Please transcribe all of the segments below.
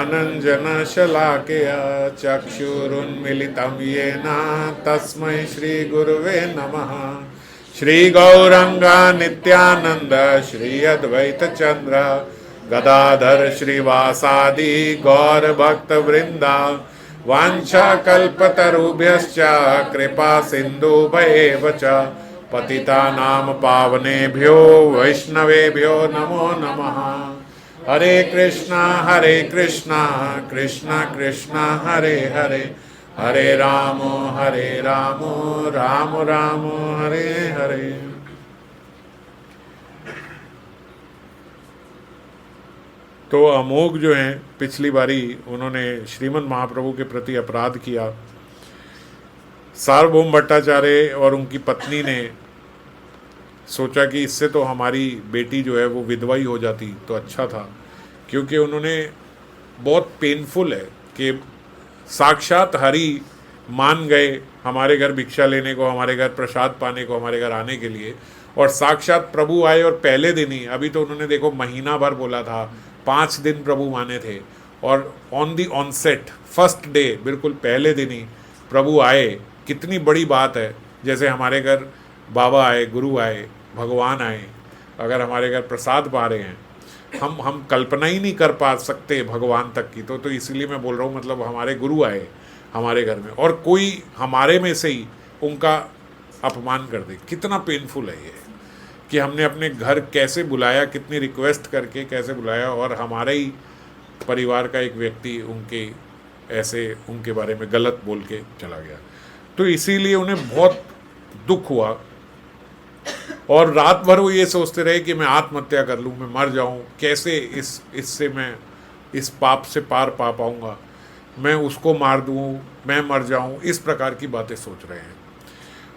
ज्ञानञ्जनशलाकया चक्षुरुन्मिलितं येन तस्मै श्रीगुरुवे नमः। श्रीगौरङ्गा नित्यानन्द श्री अद्वैतचन्द्र गदाधर श्रीवासादि गौरभक्तवृन्दा वाञ्छाकल्पतरुभ्यश्च कृपा सिन्धुभ्येव च पतितानां पावनेभ्यो वैष्णवेभ्यो नमो नमः। हरे कृष्णा कृष्णा कृष्णा हरे हरे, हरे राम राम राम हरे हरे। तो अमोघ जो हैं, पिछली बारी उन्होंने श्रीमद् महाप्रभु के प्रति अपराध किया। सार्वभौम भट्टाचार्य और उनकी पत्नी ने सोचा कि इससे तो हमारी बेटी जो है वो विधवा ही हो जाती तो अच्छा था, क्योंकि उन्होंने बहुत पेनफुल है कि साक्षात हरि मान गए हमारे घर भिक्षा लेने को, हमारे घर प्रसाद पाने को, हमारे घर आने के लिए, और साक्षात प्रभु आए और पहले दिन ही, अभी तो उन्होंने देखो महीना भर बोला था, 5 दिन प्रभु माने थे, और on the onset first day बिल्कुल पहले दिन ही प्रभु आए। कितनी बड़ी बात है। जैसे हमारे घर बाबा आए, गुरु आए, भगवान आए, अगर हमारे घर प्रसाद पा रहे हैं, हम कल्पना ही नहीं कर पा सकते भगवान तक की। तो इसलिए मैं बोल रहा हूँ, मतलब हमारे गुरु आए हमारे घर में और कोई हमारे में से ही उनका अपमान कर दे, कितना पेनफुल है ये कि हमने अपने घर कैसे बुलाया, कितनी रिक्वेस्ट करके कैसे बुलाया, और हमारे ही परिवार का एक व्यक्ति उनके बारे में गलत बोल के चला गया। तो इसीलिए उन्हें बहुत दुख हुआ और रात भर वो ये सोचते रहे कि मैं आत्महत्या कर लूँ, मैं मर जाऊँ, कैसे इससे मैं इस पाप से पार पा पाऊँगा, मैं उसको मार दूँ, मैं मर जाऊँ, इस प्रकार की बातें सोच रहे हैं।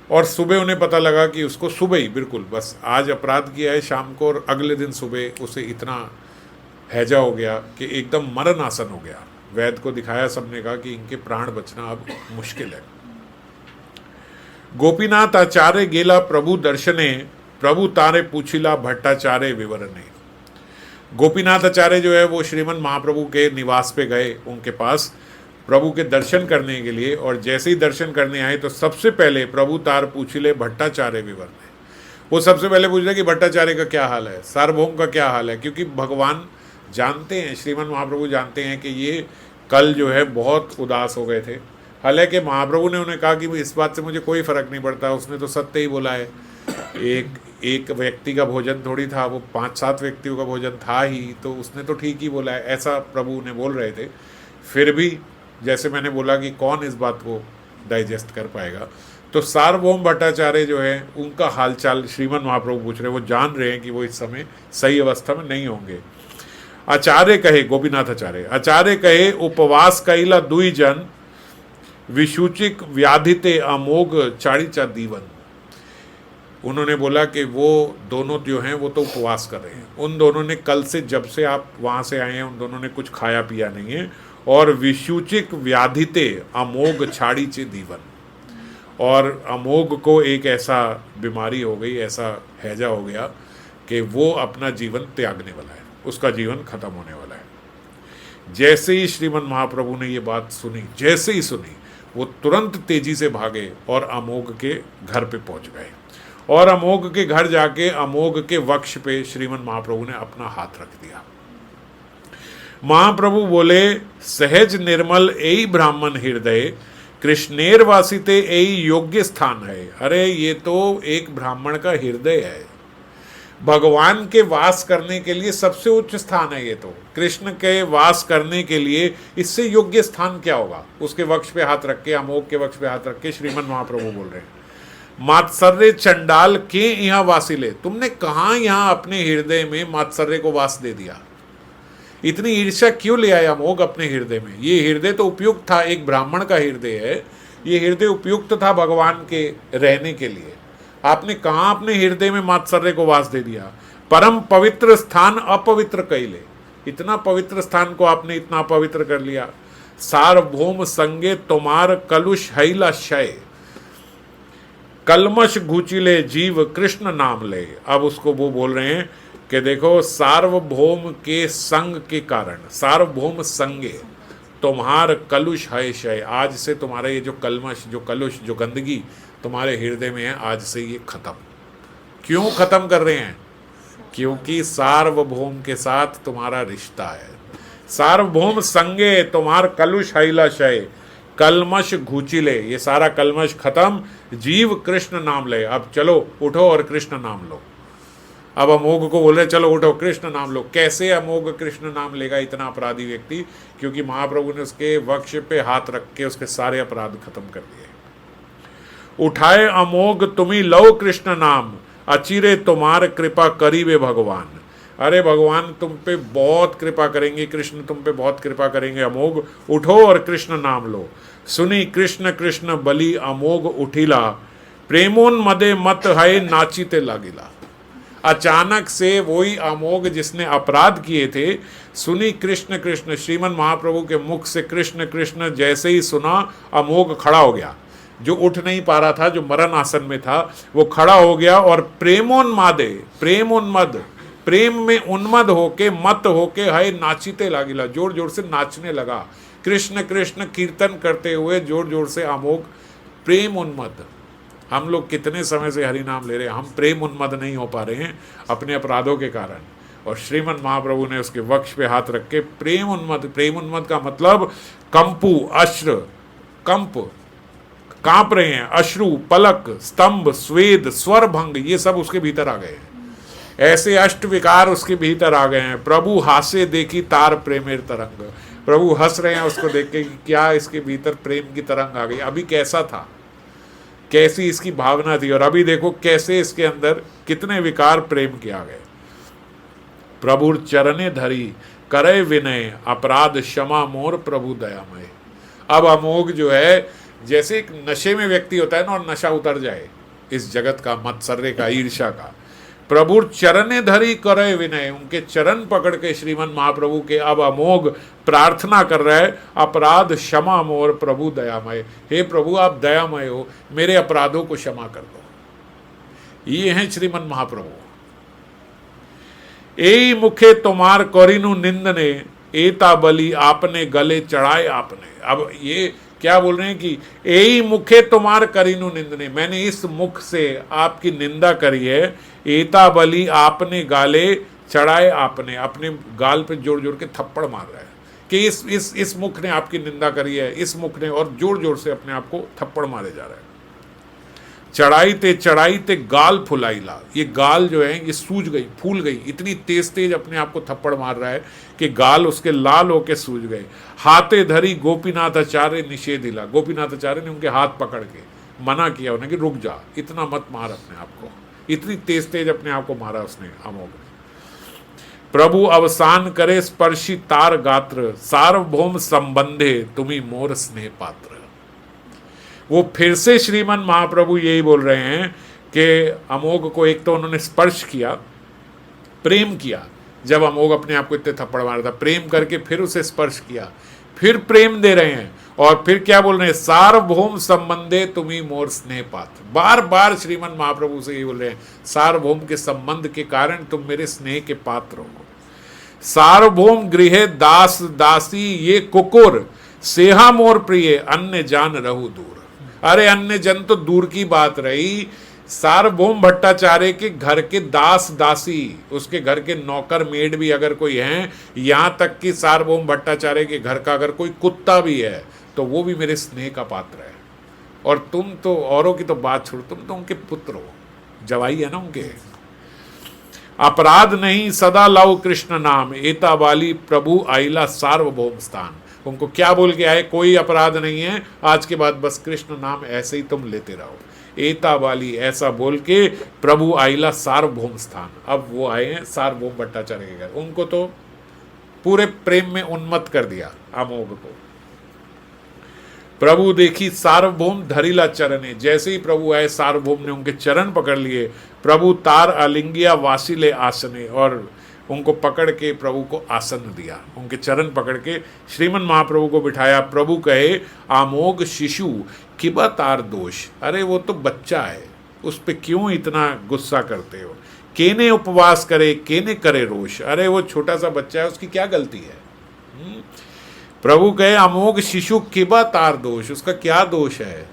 और सुबह उन्हें पता लगा कि उसको सुबह ही बिल्कुल बस आज अपराध किया है शाम को, और अगले दिन सुबह उसे इतना हैजा हो गया कि एकदम मरण आसन हो गया। वैद्य को दिखाया, सबने कहा कि इनके प्राण बचना अब मुश्किल है। गोपीनाथ आचार्य गेला प्रभु दर्शने, प्रभु तारे पूछिला भट्टाचार्य विवरणे। गोपीनाथ आचार्य जो है वो श्रीमद् महाप्रभु के निवास पे गए, उनके पास प्रभु के दर्शन करने के लिए, और जैसे ही दर्शन करने आए तो सबसे पहले प्रभु तार पूछिले भट्टाचार्य विवरणे। वो सबसे पहले पूछ रहे कि भट्टाचार्य का क्या हाल है, सार्वभौम का क्या हाल है, क्योंकि भगवान जानते हैं, श्रीमद् महाप्रभु जानते हैं कि ये कल जो है बहुत उदास हो गए थे। हालांकि महाप्रभु ने उन्हें कहा कि इस बात से मुझे कोई फ़र्क नहीं पड़ता, उसने तो सत्य ही बोला है, एक व्यक्ति का भोजन थोड़ी था, वो 5-7 व्यक्तियों का भोजन था ही, तो उसने तो ठीक ही बोला है, ऐसा प्रभु ने बोल रहे थे। फिर भी जैसे मैंने बोला कि कौन इस बात को डाइजेस्ट कर पाएगा, तो सार्वभौम भट्टाचार्य जो है उनका हालचाल श्रीमद् महाप्रभु पूछ रहे, वो जान रहे हैं कि वो इस समय सही अवस्था में नहीं होंगे। आचार्य कहे, गोपीनाथ आचार्य कहे, उपवास कैला दुई जन विशुचिक व्याधिते अमोघ चाड़ीचा दीवन। उन्होंने बोला कि वो दोनों जो हैं वो तो उपवास कर रहे हैं, उन दोनों ने कल से, जब से आप वहाँ से आए हैं, उन दोनों ने कुछ खाया पिया नहीं है, और विशुचिक व्याधिते अमोघ छाड़ीचे दीवन, और अमोघ को एक ऐसा बीमारी हो गई, ऐसा हैजा हो गया कि वो अपना जीवन त्यागने वाला है, उसका जीवन खत्म होने वाला है। जैसे ही श्रीमद् महाप्रभु ने ये बात सुनी, जैसे ही सुनी, वो तुरंत तेजी से भागे और अमोघ के घर पे पहुंच गए, और अमोघ के घर जाके अमोघ के वक्ष पे श्रीमद् महाप्रभु ने अपना हाथ रख दिया। महाप्रभु बोले, सहज निर्मल एई ब्राह्मण हृदय, कृष्णेर वासिते एई योग्य स्थान है। अरे ये तो एक ब्राह्मण का हृदय है, भगवान के वास करने के लिए सबसे उच्च स्थान है ये तो, कृष्ण के वास करने के लिए इससे योग्य स्थान क्या होगा। उसके वक्ष पे हाथ रख के, अमोघ के वक्ष पे हाथ रख के श्रीमद् महाप्रभु बोल रहे हैं, मात्सर्य चंडाल के यहाँ वासिले, तुमने कहाँ यहाँ अपने हृदय में मात्सर्य को वास दे दिया, इतनी ईर्ष्या क्यों ले आया अमोघ अपने हृदय में। ये हृदय तो उपयुक्त था, एक ब्राह्मण का हृदय है, ये हृदय उपयुक्त था भगवान के रहने के लिए, आपने कहाँ अपने हृदय में मात्सर्य को वास दे दिया। परम पवित्र स्थान अपवित्र कैले, इतना पवित्र स्थान को आपने इतना अपवित्र कर लिया। सार्वभौम संगे तुम्हार कलुष हैला शय, कलमश घुचिले जीव कृष्ण नाम ले। अब उसको वो बोल रहे हैं कि देखो सार्वभौम के संग के कारण, सार्वभौम संगे तुम्हार कलुष है शय, आज से तुम्हारे ये जो कलमश, जो कलुष, जो गंदगी तुम्हारे हृदय में है, आज से ये खत्म। क्यों खत्म कर रहे हैं? क्योंकि सार्वभौम के साथ तुम्हारा रिश्ता है। सार्वभौम संगे तुम्हार कलुष हैला शय, कलमश घुचिले, ये सारा कलमश खत्म, जीव कृष्ण नाम ले। अब चलो उठो और कृष्ण नाम लो। अब अमोघ को बोल रहे चलो उठो कृष्ण नाम लो। कैसे अमोघ कृष्ण नाम लेगा इतना अपराधी व्यक्ति? क्योंकि महाप्रभु ने उसके वक्ष पे हाथ रख के उसके सारे अपराध खत्म कर दिए। उठाए अमोघ तुम्ही लो कृष्ण नाम, अचिरे तुम्हार कृपा करीबे भगवान। अरे भगवान तुम पे बहुत कृपा करेंगे, कृष्ण तुम पे बहुत कृपा करेंगे। अमोघ उठो और कृष्ण नाम लो। सुनी कृष्ण कृष्ण बलि अमोघ उठिला, प्रेमोन्मदे मत है नाचिते लागिला। अचानक से वही अमोघ जिसने अपराध किए थे, सुनी कृष्ण कृष्ण, श्रीमन महाप्रभु के मुख से कृष्ण कृष्ण जैसे ही सुना, अमोघ खड़ा हो गया। जो उठ नहीं पा रहा था, जो मरण आसन में था, वो खड़ा हो गया और प्रेमोन्मादे, प्रेमोन्मद, प्रेम में उन्मद होके, मत होके, है नाचिते लागिला, जोर जोर से नाचने लगा। कृष्ण कृष्ण कीर्तन करते हुए जोर जोर से अमोघ प्रेम उन्मद। हम लोग कितने समय से हरि नाम ले रहे हैं, हम प्रेम उन्मद नहीं हो पा रहे हैं अपने अपराधों के कारण। और श्रीमन महाप्रभु ने उसके वक्ष पे हाथ रख के प्रेम उन्मद, प्रेम उन्मद का मतलब कंपु, अश्र, कंप, कांप रहे हैं, अश्रु, पलक, स्तंभ, स्वेद, स्वर भंग, ये सब उसके भीतर आ गए हैं। ऐसे अष्ट विकार उसके भीतर आ गए हैं। प्रभु हासे देखी तार प्रेमेर तरंग, प्रभु हंस रहे हैं उसको देख के, क्या इसके भीतर प्रेम की तरंग आ गई। अभी कैसा था, कैसी इसकी भावना थी, और अभी देखो कैसे इसके अंदर कितने विकार प्रेम के आ गए। प्रभुर चरणे धरी करे विनय, अपराध क्षमा मोर प्रभु दयामय। अब अमोघ जो है, जैसे एक नशे में व्यक्ति होता है ना, और नशा उतर जाए इस जगत का, मत्सर्य का, ईर्ष्या का, प्रभुर चरणे धरी करे विनय, उनके चरण पकड़ के श्रीमन महाप्रभु के अब अमोघ प्रार्थना कर रहा है, अपराध क्षमा मोर प्रभु दयामय। हे प्रभु आप दयामय हो, मेरे अपराधों को क्षमा कर दो। ये हैं श्रीमन महाप्रभु। एई मुखे तुम्हार करिनु निंदने, एता बलि आपने गले चढ़ाए आपने। अब ये क्या बोल रहे हैं कि एई मुखे तुम्हार करिनु निंदने, मैंने इस मुख से आपकी निंदा करी है। एता बलि आपने गाले चढ़ाए आपने, अपने गाल पे जोर जोर के थप्पड़ मार रहा है कि इस मुख ने आपकी निंदा करी है, इस मुख ने, और जोर जोर से अपने आप को थप्पड़ मारे जा रहा है। चढ़ाई ते गाल फुलाईला, ये गाल जो है ये सूज गई, फूल गई, इतनी तेज तेज अपने आप को थप्पड़ मार रहा है कि गाल उसके लाल होके सूज गए। हाथे धरी गोपीनाथ आचार्य निषेधिला, गोपीनाथ आचार्य ने उनके हाथ पकड़ के मना किया उन्हें कि रुक जा, इतना मत मार अपने आप को। इतनी तेज तेज अपने आप को मारा उसने अमोघ ने। प्रभु अवसान करे स्पर्शी तार गात्र, सार्वभौम संबंधे तुम्ही मोर स्नेह पात्र। वो फिर से श्रीमन महाप्रभु यही बोल रहे हैं कि अमोघ को एक तो उन्होंने स्पर्श किया, प्रेम किया, जब अमोघ अपने आप को इतने थप्पड़ मारा था, प्रेम करके फिर उसे स्पर्श किया, फिर प्रेम दे रहे हैं, और फिर क्या बोल रहे हैं, सार्वभौम संबंधे तुम्ही मोर स्नेह पात्र। बार बार श्रीमन महाप्रभु से ये बोल रहे हैं, सार्वभौम के संबंध के कारण तुम मेरे स्नेह के पात्र हो। सार्वभौम गृहे दास दासी ये कुकुर, सेहा मोर प्रिय अन्य जान रहु दूर। अरे अन्य जन तो दूर की बात रही, सार्वभौम भट्टाचार्य के घर के दास दासी, उसके घर के नौकर मेड भी अगर कोई हैं, यहाँ तक कि सार्वभौम भट्टाचार्य के घर का अगर कोई कुत्ता भी है तो वो भी मेरे स्नेह का पात्र है। और तुम तो औरों की तो बात छोड़ो, तुम तो उनके पुत्र हो, जवाई है ना उनके। अपराध नहीं सदा लाओ कृष्ण नाम, एता वाली प्रभु आइला सार्वभौम स्थान। उनको क्या बोल के आए, कोई अपराध नहीं है, आज के बाद बस कृष्ण नाम ऐसे ही तुम लेते रहो। एता वाली ऐसा बोल के प्रभु आइला सार्वभौम स्थान। अब वो आए हैं सार्वभौम भट्टाचार्य के घर, उनको तो पूरे प्रेम में उन्मत्त कर दिया अमोघ को। प्रभु देखी सार्वभौम धरिला चरणे, जैसे ही प्रभु आए सार्वभौम ने उनके चरण पकड़ लिए। प्रभु तार अलिंगिया वासिले आसने, और उनको पकड़ के प्रभु को आसन दिया, उनके चरण पकड़ के श्रीमन महाप्रभु को बिठाया। प्रभु कहे आमोघ शिशु किबा तार दोष, अरे वो तो बच्चा है, उस पे क्यों इतना गुस्सा करते हो, केने उपवास करे केने करे रोष। अरे वो छोटा सा बच्चा है, उसकी क्या गलती है? प्रभु कहे अमोघ शिशु किबा तार दोष, उसका क्या दोष है?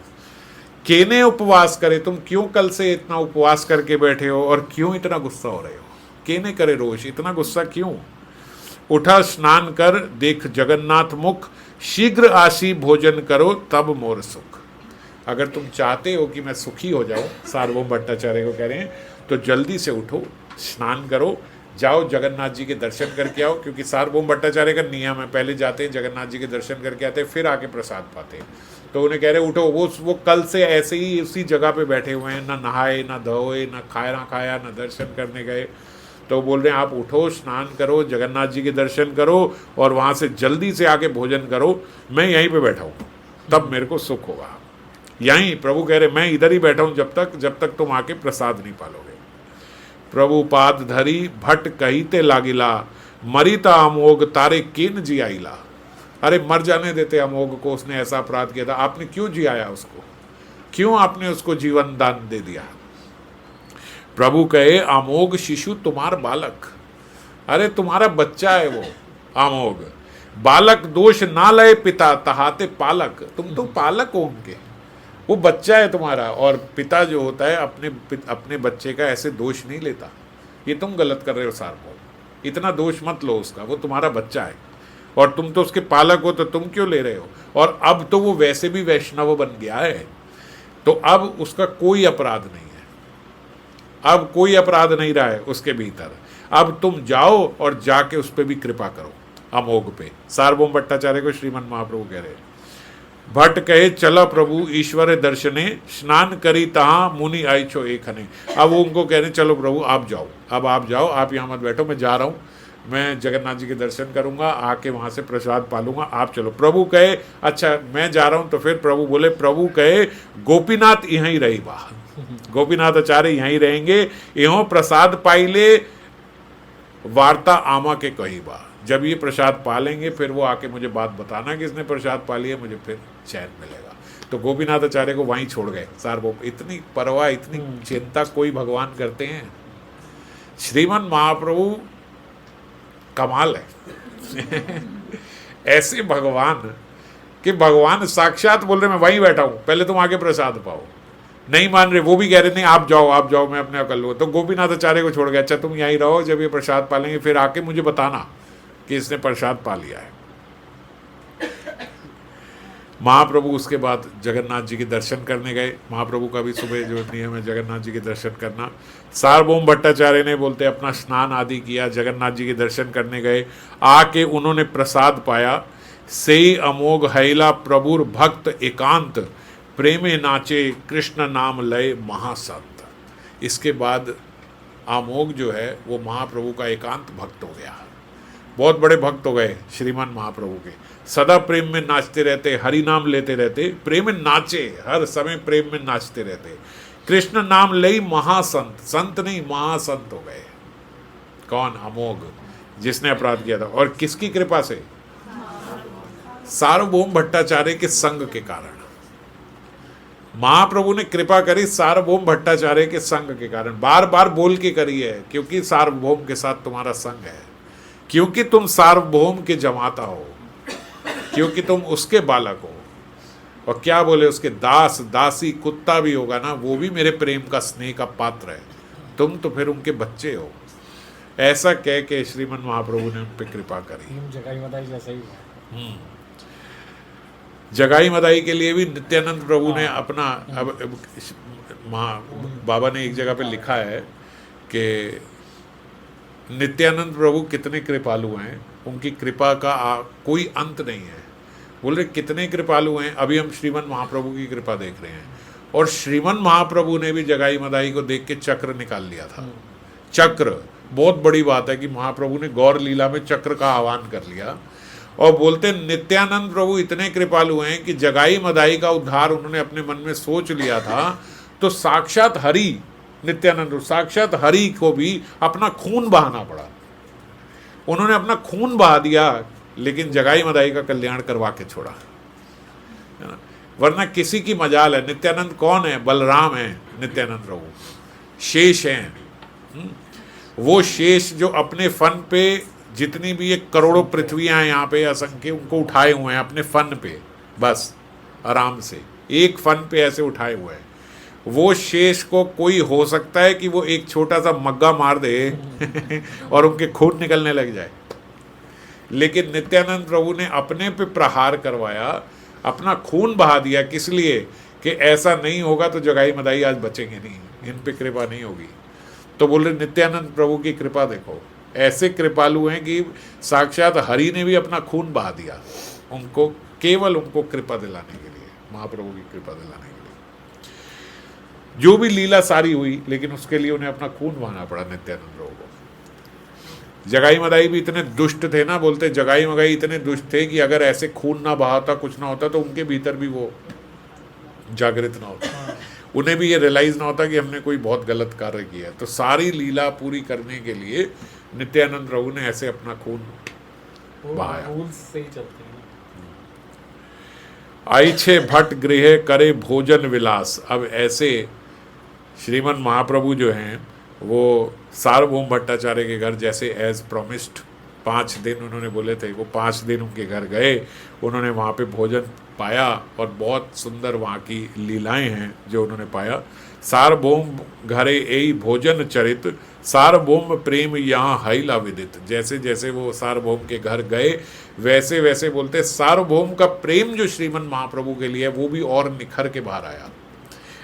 केने उपवास करे, तुम क्यों कल से इतना उपवास करके बैठे हो और क्यों इतना गुस्सा हो रहे हो? केने करे रोष, इतना गुस्सा क्यों? उठा स्नान कर देख जगन्नाथ मुख, शीघ्र आशी भोजन करो तब मोर सुख। अगर तुम चाहते हो कि मैं सुखी हो जाऊं, सार्वभौम भट्टाचार्य को कह रहे हैं, तो जल्दी से उठो, स्नान करो, जाओ जगन्नाथ जी के दर्शन करके आओ। क्योंकि सार्वभौम भट्टाचार्य का नियम है, पहले जाते हैं जगन्नाथ जी के दर्शन करके आते हैं, फिर आके प्रसाद पाते हैं। तो उन्हें कह रहे उठो। वो कल से ऐसे ही उसी जगह पे बैठे हुए हैं, ना नहाए ना धोए, ना खाया ना दर्शन करने गए। तो बोल रहे हैं आप उठो, स्नान करो, जगन्नाथ जी के दर्शन करो और वहाँ से जल्दी से आके भोजन करो। मैं यहीं पे बैठा हूँ, तब मेरे को सुख होगा। यहीं प्रभु कह रहे मैं इधर ही बैठा हूँ जब तक तुम आके प्रसाद नहीं पालोगे। प्रभु पाद धरी भट्ट कहीते लागिला, मरीता अमोघ तारे किन जियाइला। अरे मर जाने देते अमोघ को, उसने ऐसा अपराध किया था, आपने क्यों जियाया उसको? क्यों आपने उसको जीवन दान दे दिया? प्रभु कहे अमोघ शिशु तुम्हार बालक। अरे तुम्हारा बच्चा है वो अमोघ। बालक दोष ना लय पिता तहाते पालक। तुम तो पालक हो उनके, वो बच्चा है तुम्हारा। और पिता जो होता है अपने बच्चे का ऐसे दोष नहीं लेता। ये तुम गलत कर रहे हो सार्वभौम, इतना दोष मत लो उसका, वो तुम्हारा बच्चा है और तुम तो उसके पालक हो, तो तुम क्यों ले रहे हो? और अब तो वो वैसे भी वैष्णव बन गया है, तो अब उसका कोई अपराध नहीं है, अब कोई अपराध नहीं रहा है उसके भीतर। अब तुम जाओ और जाके उस पर भी कृपा करो, अमोघ पे। सार्वभौम भट्टाचार्य को श्रीमन महाप्रभु कह रहे। भट्ट कहे चला प्रभु ईश्वर दर्शने, स्नान करी तहाँ मुनि आई छो एक हने। अब वो उनको कह रहे चलो प्रभु आप जाओ, अब आप जाओ, आप यहाँ मत बैठो, मैं जा रहा हूँ, मैं जगन्नाथ जी के दर्शन करूंगा, आके वहाँ से प्रसाद पालूंगा, आप चलो। प्रभु कहे अच्छा मैं जा रहा हूँ। तो फिर प्रभु बोले, प्रभु कहे गोपीनाथ यहीं रही बा, गोपीनाथ आचार्य यहीं रहेंगे, इहो प्रसाद पाइले वार्ता आमा के कही बा। जब ये प्रसाद पालेंगे फिर वो आके मुझे बात बताना कि इसने प्रसाद पा लिया, मुझे फिर चैन मिलेगा। तो गोपीनाथ आचार्य को वहीं छोड़ गए सार्वभौम। इतनी परवाह, इतनी चिंता कोई भगवान करते हैं? श्रीमन महाप्रभु कमाल है। ऐसे भगवान कि भगवान साक्षात बोल रहे मैं वहीं बैठा हूं, पहले तुम आके प्रसाद पाओ। नहीं मान रहे, वो भी कह रहे नहीं आप जाओ मैं अपने कर लूँ। तो गोपीनाथ आचार्य को छोड़ गया, अच्छा तुम यहीं रहो, जब ये प्रसाद पालेंगे फिर आके मुझे बताना कि इसने प्रसाद पा लिया है। महाप्रभु उसके बाद जगन्नाथ जी के दर्शन करने गए। महाप्रभु का भी सुबह जो नियम है जगन्नाथ जी के दर्शन करना। सार्वभौम भट्टाचार्य ने बोलते अपना स्नान आदि किया, जगन्नाथ जी के दर्शन करने गए, आके उन्होंने प्रसाद पाया। सेई अमोघ हैला प्रभुर भक्त एकांत, प्रेमे नाचे कृष्ण नाम लय महासंत। इसके बाद अमोघ जो है वो महाप्रभु का एकांत भक्त हो गया, बहुत बड़े भक्त हो गए श्रीमान महाप्रभु के। सदा प्रेम में नाचते रहते, हरि नाम लेते रहते, प्रेम में नाचे, हर समय प्रेम में नाचते रहते। कृष्ण नाम लई महासंत, संत नहीं महासंत हो गए। कौन? अमोघ, जिसने अपराध किया था। और किसकी कृपा से? सार्वभौम भट्टाचार्य के संग के कारण। महाप्रभु ने कृपा करी सार्वभौम भट्टाचार्य के संग के कारण। बार बार बोल के करी है, क्योंकि सार्वभौम के साथ तुम्हारा संग है, क्योंकि तुम सार्वभौम के जमाता हो, क्योंकि तुम उसके बालक हो। और क्या बोले, उसके दास दासी, कुत्ता भी होगा ना, वो भी मेरे प्रेम का स्नेह का पात्र है, तुम तो फिर उनके बच्चे हो। ऐसा कह के श्रीमन महाप्रभु ने उन पर कृपा करी। जगाई मदाई जैसा ही। जगाई मदाई के लिए भी नित्यानंद प्रभु ने अपना, अब बाबा ने एक जगह पे लिखा है कि नित्यानंद प्रभु कितने कृपालु हैं, उनकी कृपा का कोई अंत नहीं है। बोल रहे कितने कृपालु हैं। अभी हम श्रीमन महाप्रभु की कृपा देख रहे हैं, और श्रीमन महाप्रभु ने भी जगाई मदाई को देख के चक्र निकाल लिया था। चक्र बहुत बड़ी बात है कि महाप्रभु ने गौर लीला में चक्र का आह्वान कर लिया। और बोलते नित्यानंद प्रभु इतने कृपालु हैं कि जगाई मदाई का उद्धार उन्होंने अपने मन में सोच लिया था, तो साक्षात हरि, नित्यानंद साक्षात हरि को भी अपना खून बहाना पड़ा। उन्होंने अपना खून बहा दिया, लेकिन जगाई मदाई का कल्याण करवा के छोड़ा, है ना। वरना किसी की मजाल है। नित्यानंद कौन है? बलराम है नित्यानंद प्रभु, शेष हैं। वो शेष जो अपने फन पे जितनी भी ये करोड़ों पृथ्वियां हैं यहाँ पे असंख्य, उनको उठाए हुए हैं अपने फन पे, बस आराम से एक फन पे ऐसे उठाए हुए हैं। वो शेष को कोई हो सकता है कि वो एक छोटा सा मग्गा मार दे और उनके खून निकलने लग जाए, लेकिन नित्यानंद प्रभु ने अपने पे प्रहार करवाया, अपना खून बहा दिया। किस लिए? कि ऐसा नहीं होगा तो जगाई मदाई आज बचेंगे नहीं, इन पे कृपा नहीं होगी। तो बोले नित्यानंद प्रभु की कृपा देखो, ऐसे कृपालु हैं कि साक्षात हरि ने भी अपना खून बहा दिया उनको, केवल उनको कृपा दिलाने के लिए, महाप्रभु की कृपा दिलाने के लिए। जो भी लीला सारी हुई, लेकिन उसके लिए उन्हें अपना खून बहाना पड़ा नित्यानंद प्रभु को। जगाई मदाई भी इतने दुष्ट थे ना, बोलते जगाई मगाई इतने दुष्ट थे कि अगर ऐसे खून ना बहाता, कुछ ना होता, तो उनके भीतर भी वो जागृत ना होता, उन्हें भी ये रियलाइज ना होता कि हमने कोई बहुत गलत कार्य किया। तो सारी लीला पूरी करने के लिए नित्यानंद प्रभु ने ऐसे अपना खून बहाया। रूल्स से ही चलते हैं। आइछे भट्ट गृह करे भोजन विलास। अब ऐसे श्रीमन महाप्रभु जो हैं वो सार्वभौम भट्टाचार्य के घर, जैसे एज प्रोमिस्ड 5 दिन उन्होंने बोले थे, वो 5 दिन उनके घर गए, उन्होंने वहाँ पे भोजन पाया और बहुत सुंदर वहाँ की लीलाएं हैं जो उन्होंने पाया। सार्वभौम घरे एई भोजन चरित, सार्वभौम प्रेम यहाँ हैला विदित। जैसे जैसे वो सार्वभौम के घर गए, वैसे वैसे बोलते सार्वभौम का प्रेम जो श्रीमन महाप्रभु के लिए है वो भी और निखर के बाहर आया।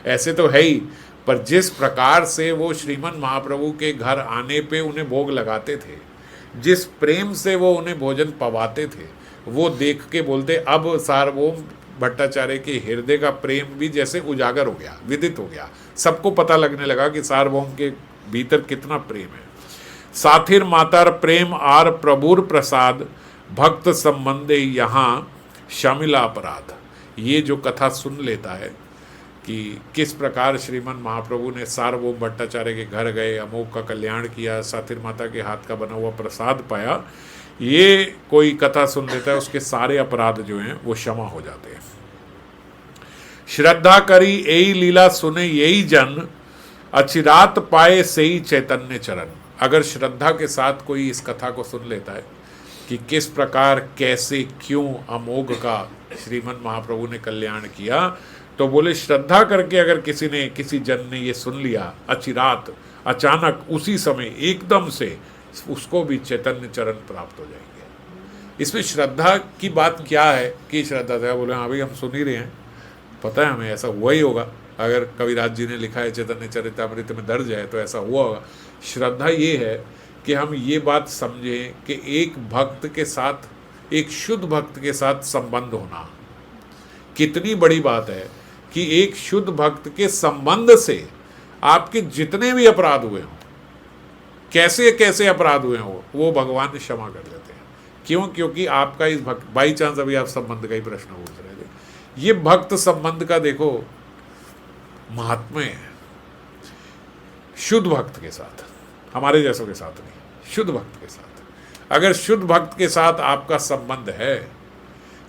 ऐसे तो है ही, पर जिस प्रकार से वो श्रीमन महाप्रभु के घर आने पे उन्हें भोग लगाते थे, जिस प्रेम से वो उन्हें भोजन पवाते थे, वो देख के बोलते अब सार्वभौम भट्टाचार्य के हृदय का प्रेम भी जैसे उजागर हो गया, विदित हो गया, सबको पता लगने लगा कि सार्वभौम के भीतर कितना प्रेम है। साथिर मातार प्रेम आर प्रभुर प्रसाद, भक्त संबंधे यहाँ शामिला अपराध। ये जो कथा सुन लेता है कि किस प्रकार श्रीमन महाप्रभु ने सार्वभौम भट्टाचार्य के घर गए, अमोघ का कल्याण किया, साथिर माता के हाथ का बना हुआ प्रसाद पाया, ये कोई कथा सुन लेता है, उसके सारे अपराध जो हैं वो क्षमा हो जाते हैं। श्रद्धा करी यही लीला सुने यही जन, अचिरात पाए से ही चैतन्य चरण। अगर श्रद्धा के साथ कोई इस कथा को सुन लेता है कि किस प्रकार कैसे क्यों अमोघ का श्रीमन महाप्रभु ने कल्याण किया, तो बोले श्रद्धा करके अगर किसी ने, किसी जन ने ये सुन लिया, अचिरात अचानक उसी समय एकदम से उसको भी चैतन्य चरण प्राप्त हो जाएंगे। इसमें श्रद्धा की बात क्या है कि श्रद्धा था, बोले हाँ भाई हम सुन ही रहे हैं, पता है हमें ऐसा हुआ ही होगा, अगर कविराज जी ने लिखा है चैतन्य चरितामृत में दर्ज है तो ऐसा हुआ होगा। श्रद्धा ये है कि हम ये बात समझें कि एक भक्त के साथ, एक शुद्ध भक्त के साथ संबंध होना कितनी बड़ी बात है, कि एक शुद्ध भक्त के संबंध से आपके जितने भी अपराध हुए हों, कैसे कैसे अपराध हुए हों, वो भगवान क्षमा कर देते हैं। क्यों? क्योंकि आपका इस भक्त, बाई चांस अभी आप संबंध का ही प्रश्न पूछ रहे थे, ये भक्त संबंध का देखो महात्म्य है। शुद्ध भक्त के साथ, हमारे जैसों के साथ नहीं, शुद्ध भक्त के साथ। अगर शुद्ध भक्त के साथ आपका संबंध है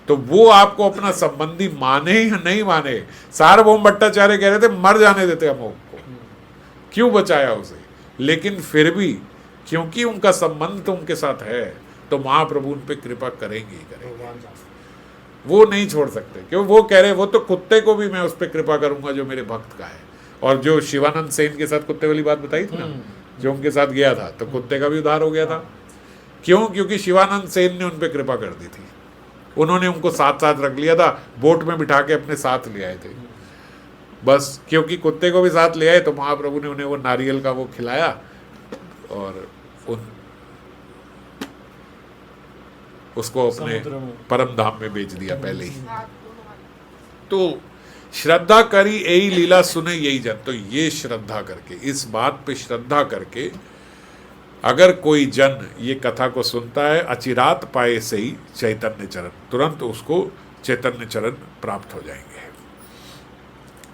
तो वो आपको अपना संबंधी माने या नहीं माने, सार्वभौम भट्टाचार्य कह रहे थे मर जाने देते अमोघ को, क्यों बचाया उसे, लेकिन फिर भी क्योंकि उनका संबंध तो उनके साथ है, तो महाप्रभु उन पे कृपा करेंगे ही करेंगे, वो नहीं छोड़ सकते। क्यों? वो कह रहे वो तो कुत्ते को भी मैं उस पर कृपा करूंगा जो मेरे भक्त का है। और जो शिवानंद सेन के साथ कुत्ते वाली बात बताई थी ना, जो उनके साथ गया था, तो कुत्ते का भी उद्धार हो गया था। क्यों? क्योंकि शिवानंद सेन ने उन पर कृपा कर दी थी, उन्होंने उनको साथ साथ रख लिया था, बोट में बिठा के अपने साथ ले आए थे बस। क्योंकि कुत्ते को भी साथ ले आए तो महाप्रभु ने उन्हें वो नारियल का वो खिलाया और उसको अपने परम धाम में बेच दिया पहले ही। तो श्रद्धा करी यही लीला सुने यही जन। तो ये श्रद्धा करके, इस बात पे श्रद्धा करके अगर कोई जन ये कथा को सुनता है, अचिरात पाए से ही चैतन्य चरण, तुरंत उसको चैतन्य चरण प्राप्त हो जाएंगे।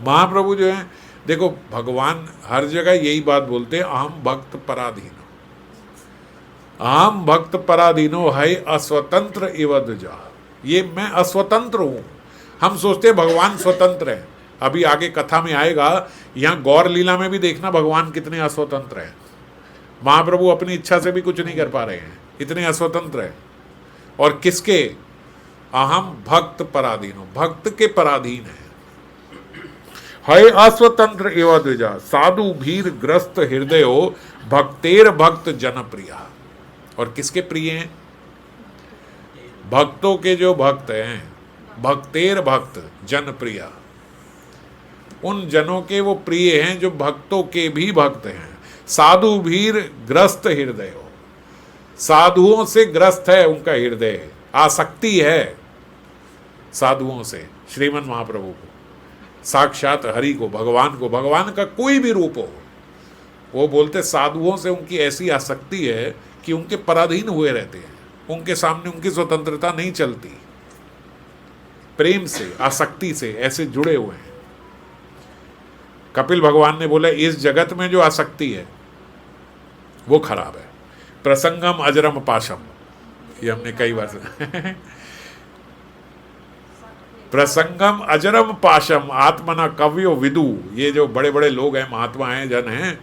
महाप्रभु जो है, देखो भगवान हर जगह यही बात बोलते हैं, अहम भक्त पराधीनो, अहम भक्त पराधीनो है अस्वतंत्र इवद जा। ये मैं अस्वतंत्र हूँ। हम सोचते हैं भगवान स्वतंत्र है, अभी आगे कथा में आएगा, यहाँ गौर लीला में भी देखना भगवान कितने अस्वतंत्र हैं। महाप्रभु अपनी इच्छा से भी कुछ नहीं कर पा रहे हैं, इतने अस्वतंत्र हैं। और किसके? अहम भक्त पराधीनो, भक्त के पराधीन है। हय अस्वतंत्र एवं द्विजा साधु भीर ग्रस्त हृदयो भक्तेर भक्त जनप्रिया। और किसके प्रिय हैं? भक्तों के जो भक्त हैं, भक्तेर भक्त जनप्रिया, उन जनों के वो प्रिय हैं जो भक्तों के भी भक्त हैं। साधु भीर ग्रस्त हृदय, साधुओं से ग्रस्त है उनका हृदय, आसक्ति है साधुओं से, श्रीमन महाप्रभु को, साक्षात हरि को, भगवान का कोई भी रूप हो, वो बोलते साधुओं से उनकी ऐसी आसक्ति है कि उनके पराधीन हुए रहते हैं, उनके सामने उनकी स्वतंत्रता नहीं चलती, प्रेम से, आसक्ति से ऐसे जुड़े हुए हैं। कपिल भगवान ने बोला इस जगत में जो आसक्ति है वो खराब है। प्रसंगम अजरम पाशम, ये हमने कई बार सुना। प्रसंगम अजरम पाशम आत्मना कव्यो विदु, ये जो बड़े बड़े लोग हैं, महात्मा हैं, जन हैं,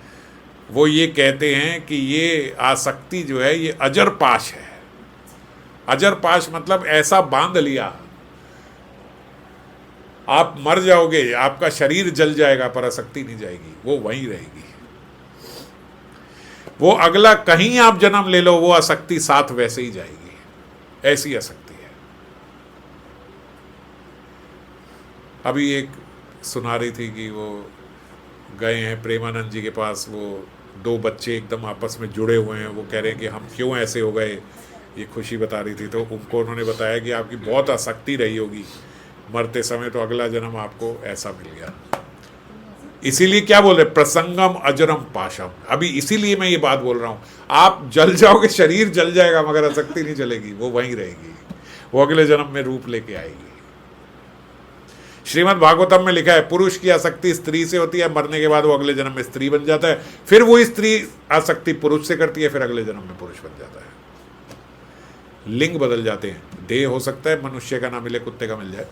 वो ये कहते हैं कि ये आसक्ति जो है ये अजर पाश है। अजर पाश मतलब ऐसा बांध लिया, आप मर जाओगे, आपका शरीर जल जाएगा पर आसक्ति नहीं जाएगी, वो वहीं रहेगी। वो अगला कहीं आप जन्म ले लो, वो आसक्ति साथ वैसे ही जाएगी, ऐसी आसक्ति है। अभी एक सुना रही थी कि वो गए हैं प्रेमानंद जी के पास, वो दो बच्चे एकदम आपस में जुड़े हुए हैं, वो कह रहे हैं कि हम क्यों ऐसे हो गए, ये खुशी बता रही थी। तो उनको उन्होंने बताया कि आपकी बहुत आसक्ति रही होगी मरते समय, तो अगला जन्म आपको ऐसा मिल गया। इसीलिए क्या बोल रहे, प्रसंगम अजरम पाशम। अभी इसीलिए मैं ये बात बोल रहा हूं, आप जल जाओगे, शरीर जल जाएगा मगर आसक्ति नहीं चलेगी, वो वहीं रहेगी, वो अगले जन्म में रूप लेके आएगी। श्रीमद् भागवतम में लिखा है पुरुष की आसक्ति स्त्री से होती है, मरने के बाद वो अगले जन्म में स्त्री बन जाता है, फिर वो स्त्री आसक्ति पुरुष से करती है, फिर अगले जन्म में पुरुष बन जाता है। लिंग बदल जाते हैं, देह हो सकता है मनुष्य का ना मिले, कुत्ते का मिल जाए,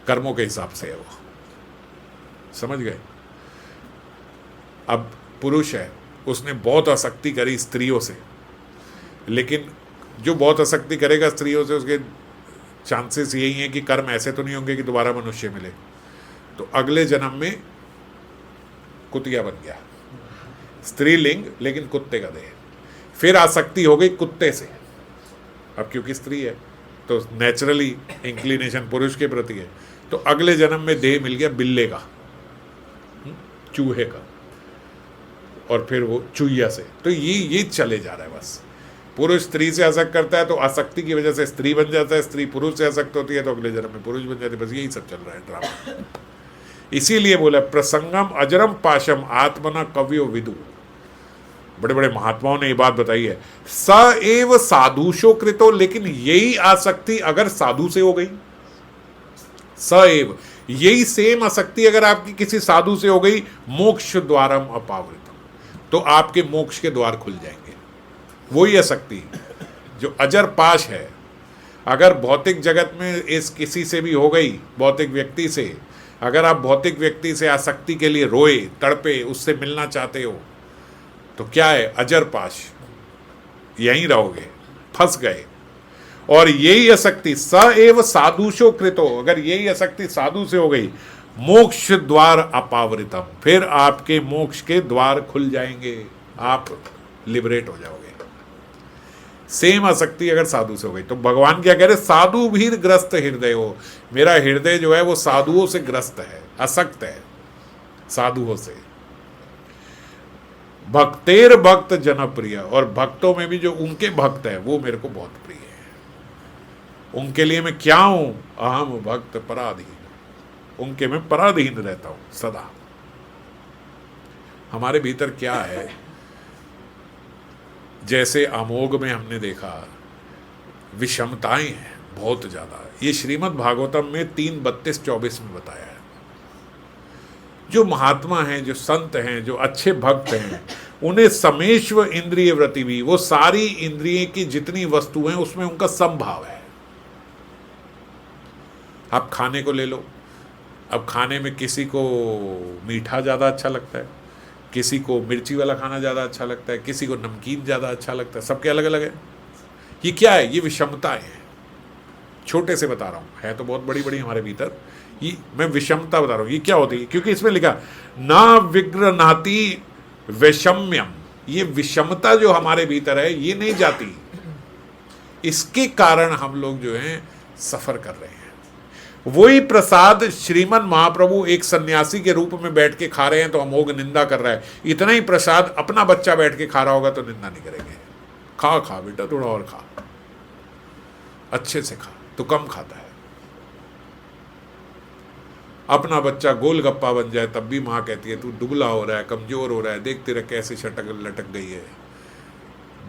कर्मों के हिसाब से है वो, समझ गए। अब पुरुष है, उसने बहुत आसक्ति करी स्त्रियों से, लेकिन जो बहुत आसक्ति करेगा स्त्रियों से, उसके चांसेस यही हैं कि कर्म ऐसे तो नहीं होंगे कि दोबारा मनुष्य मिले, तो अगले जन्म में कुतिया बन गया, स्त्रीलिंग लेकिन कुत्ते का देह। फिर आसक्ति हो गई कुत्ते से, अब क्योंकि स्त्री है तो नेचुरली इंक्लिनेशन पुरुष के प्रति है, तो अगले जन्म में देह मिल गया बिल्ले का, चूहे का, और फिर वो चूहिया से। तो ये चले जा रहा है बस। पुरुष स्त्री से आसक्त करता है तो आसक्ति की वजह से स्त्री बन जाता है, स्त्री पुरुष से आसक्त होती है तो अगले जन्म में पुरुष बन जाती है। बस यही सब चल रहा है ड्रामा। इसीलिए बोला प्रसंगम अजरम पाशम आत्मना कव्यो विदु। बड़े बड़े महात्माओं ने ये बात बताई है। स एव साधुषो कृतो, लेकिन यही आसक्ति अगर साधु से हो गई, स एव, यही सेम आसक्ति अगर आपकी किसी साधु से हो गई, मोक्ष द्वारम अपावृतम, तो आपके मोक्ष के द्वार खुल जाएंगे। वही आसक्ति जो अजर पाश है, अगर भौतिक जगत में इस किसी से भी हो गई, भौतिक व्यक्ति से, अगर आप भौतिक व्यक्ति से आसक्ति के लिए रोए, तड़पे, उससे मिलना चाहते हो, तो क्या है, अजर पाश, यहीं रहोगे, फंस गए। और यही आसक्ति स एव साधुषो कृतो, अगर यही आसक्ति साधु से हो गई, मोक्ष द्वार अपावृतम, फिर आपके मोक्ष के द्वार खुल जाएंगे, आप लिबरेट हो जाओगे। सेम आसक्ति अगर साधु से हो गई, तो भगवान क्या कह रहे, साधु भी ग्रस्त हृदय हो, मेरा हृदय जो है वो साधुओं से ग्रस्त है, आसक्त है साधुओं से। भक्तेर भक्त जनप्रिय, और भक्तों में भी जो उनके भक्त है वो मेरे को बहुत प्रिय है। उनके लिए मैं क्या हूं, अहम भक्त पराधीन, उनके मैं पराधीन रहता हूं सदा। हमारे भीतर क्या है, जैसे अमोघ में हमने देखा विषमताएं हैं बहुत ज्यादा। ये श्रीमद् भागवतम में 3:32-24 में बताया है। जो महात्मा हैं, जो संत हैं, जो अच्छे भक्त हैं, उन्हें समेश्व इंद्रिय वृत्ति भी, वो सारी इंद्रिय की जितनी वस्तु हैं उसमें उनका समभाव है। आप खाने को ले लो, अब खाने में किसी को मीठा ज़्यादा अच्छा लगता है, किसी को मिर्ची वाला खाना ज़्यादा अच्छा लगता है, किसी को नमकीन ज़्यादा अच्छा लगता है, सबके अलग अलग है। ये क्या है? ये विषमताएं हैं। छोटे से बता रहा हूँ, है तो बहुत बड़ी बड़ी हमारे भीतर, ये मैं विषमता बता रहा हूँ। ये क्या होती है? क्योंकि इसमें लिखा ना विग्रहणाति वैषम्यम, ये विषमता जो हमारे भीतर है ये नहीं जाती, इसके कारण हम लोग जो हैं सफर कर रहे हैं। वही प्रसाद श्रीमन महाप्रभु एक सन्यासी के रूप में बैठ के खा रहे हैं तो अमोघ निंदा कर रहा है। इतना ही प्रसाद अपना बच्चा बैठ के खा रहा होगा तो निंदा नहीं करेंगे। खा खा बेटा, थोड़ा और खा, अच्छे से खा, तो कम खाता है। अपना बच्चा गोलगप्पा बन जाए तब भी माँ कहती है तू दुबला हो रहा है, कमजोर हो रहा है, देख तेरा कैसे शटक लटक गई है।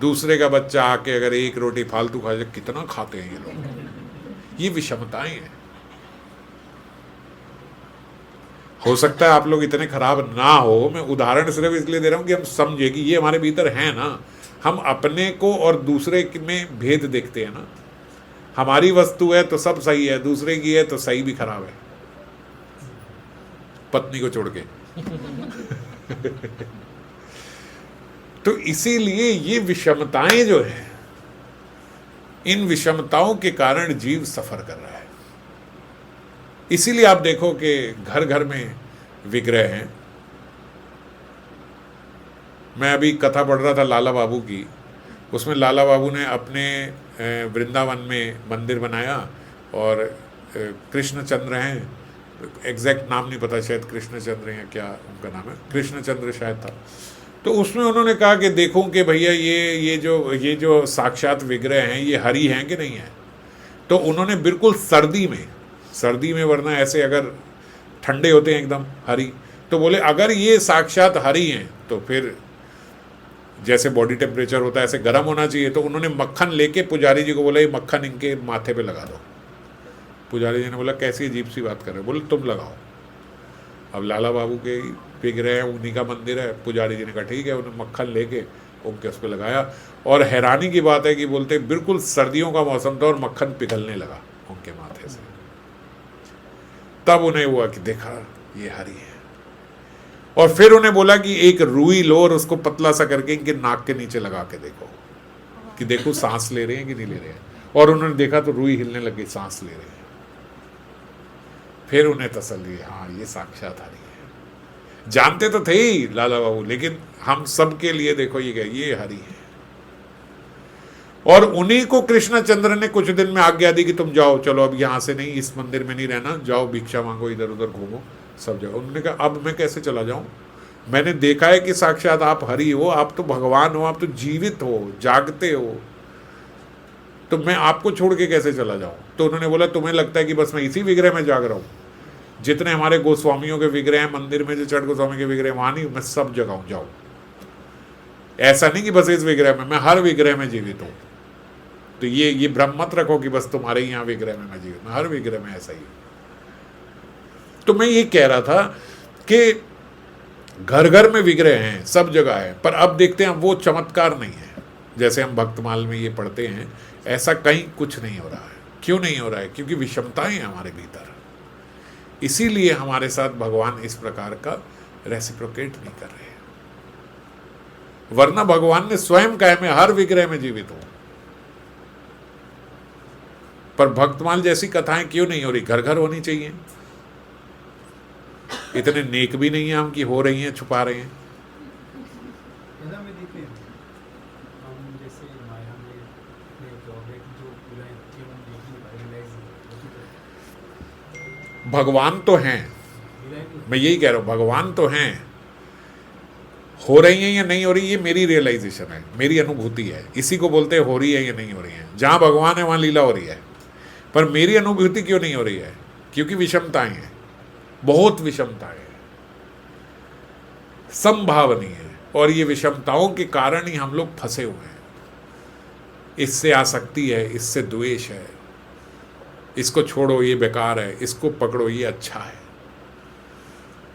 दूसरे का बच्चा आके अगर एक रोटी फालतू खा जाए, कितना खाते हैं ये लोग। ये विषमताएं हैं। हो सकता है आप लोग इतने खराब ना हो, मैं उदाहरण सिर्फ इसलिए दे रहा हूं कि हम समझे कि ये हमारे भीतर है ना। हम अपने को और दूसरे में भेद देखते हैं ना। हमारी वस्तु है तो सब सही है, दूसरे की है तो सही भी खराब है, पत्नी को छोड़ के। तो इसीलिए ये विषमताएं जो है, इन विषमताओं के कारण जीव सफर कर रहा है। इसीलिए आप देखो कि घर घर में विग्रह हैं। मैं अभी कथा पढ़ रहा था लाला बाबू की, उसमें लाला बाबू ने अपने वृंदावन में मंदिर बनाया और कृष्णचंद्र हैं, एग्जैक्ट नाम नहीं पता, शायद कृष्णचंद्र हैं, क्या उनका नाम है, कृष्णचंद्र शायद था। तो उसमें उन्होंने कहा कि देखो कि भैया ये जो साक्षात विग्रह हैं ये हरि हैं कि नहीं है। तो उन्होंने बिल्कुल सर्दी में वरना ऐसे अगर ठंडे होते हैं एकदम हरि, तो बोले अगर ये साक्षात हरि हैं तो फिर जैसे बॉडी टेम्परेचर होता है ऐसे गर्म होना चाहिए। तो उन्होंने मक्खन लेके पुजारी जी को बोला ये मक्खन इनके माथे पे लगा दो। पुजारी जी ने बोला कैसी अजीब सी बात कर रहे हो, बोले तुम लगाओ। अब लाला बाबू के विग्रह है, उन्हीं का मंदिर है, पुजारी जी ने कहा ठीक है, उन्हें मक्खन लेके उनके उस पर लगाया। और हैरानी की बात है कि बोलते बिल्कुल सर्दियों का मौसम था और मक्खन पिघलने लगा उनके माथे से। तब उन्हें हुआ कि देखा ये हरि है। और फिर उन्हें बोला कि एक रुई लो और उसको पतला सा करके इनके नाक के नीचे लगा के देखो कि देखो सांस ले रहे हैं कि नहीं ले रहे हैं। और उन्होंने देखा तो रुई हिलने लगी, सांस ले रहे हैं। फिर उन्हें तसल्ली, हाँ ये साक्षात हरि है। जानते तो थे ही लाला बाबू, लेकिन हम सब के लिए देखो ये हरि है। और उन्हीं को कृष्णचंद्र ने कुछ दिन में आज्ञा दी कि तुम जाओ, चलो अब यहाँ से नहीं, इस मंदिर में नहीं रहना, जाओ भिक्षा मांगो, इधर उधर घूमो सब जगह। उन्होंने कहा अब मैं कैसे चला जाऊं, मैंने देखा है कि साक्षात आप हरि हो, आप तो भगवान हो, आप तो जीवित हो, जागते हो, तो मैं आपको छोड़ के कैसे चला जाऊं। तो उन्होंने बोला तुम्हें लगता है कि बस मैं इसी विग्रह में जाग रहा हूं, जितने हमारे गोस्वामियों के विग्रह हैं मंदिर में, जो चढ़ गोस्वामी के विग्रह वहां नहीं, मैं सब जगह हूं, जाऊं। ऐसा नहीं कि बस इस विग्रह में, मैं हर विग्रह में जीवित हूं। तो ये भ्रम मत रखो कि बस तुम्हारे यहाँ विग्रह में मैं जीवित, मैं हर विग्रह में ऐसा ही। तो मैं ये कह रहा था कि घर घर में विग्रह हैं, सब जगह है, पर अब देखते हैं वो चमत्कार नहीं है जैसे हम भक्तमाल में ये पढ़ते हैं। ऐसा कहीं कुछ नहीं हो रहा है। क्यों नहीं हो रहा है? क्योंकि विषमताएं हैं हमारे भीतर। इसीलिए हमारे साथ भगवान इस प्रकार का रेसिप्रोकेट नहीं कर रहे हैं। वरना भगवान ने स्वयं कहा मैं हर विग्रह में जीवित हूं। पर भक्तमाल जैसी कथाएं क्यों नहीं हो रही? घर घर होनी चाहिए। इतने नेक भी नहीं है हम कि हो रही हैं, छुपा रहे हैं। भगवान तो हैं, मैं यही कह रहा हूं, भगवान तो हैं। हो रही है या नहीं हो रही, ये मेरी रियलाइजेशन है, मेरी अनुभूति है। इसी को बोलते हैं हो रही है या नहीं हो रही है। जहां भगवान है वहां लीला हो रही है। पर मेरी अनुभूति क्यों नहीं हो रही है? क्योंकि विषमताएं हैं, बहुत विषमताएं हैं, संभावनीय है। और ये विषमताओं के कारण ही हम लोग फंसे हुए हैं। इससे आसक्ति है, इससे द्वेष है, इसको छोड़ो ये बेकार है, इसको पकड़ो ये अच्छा है।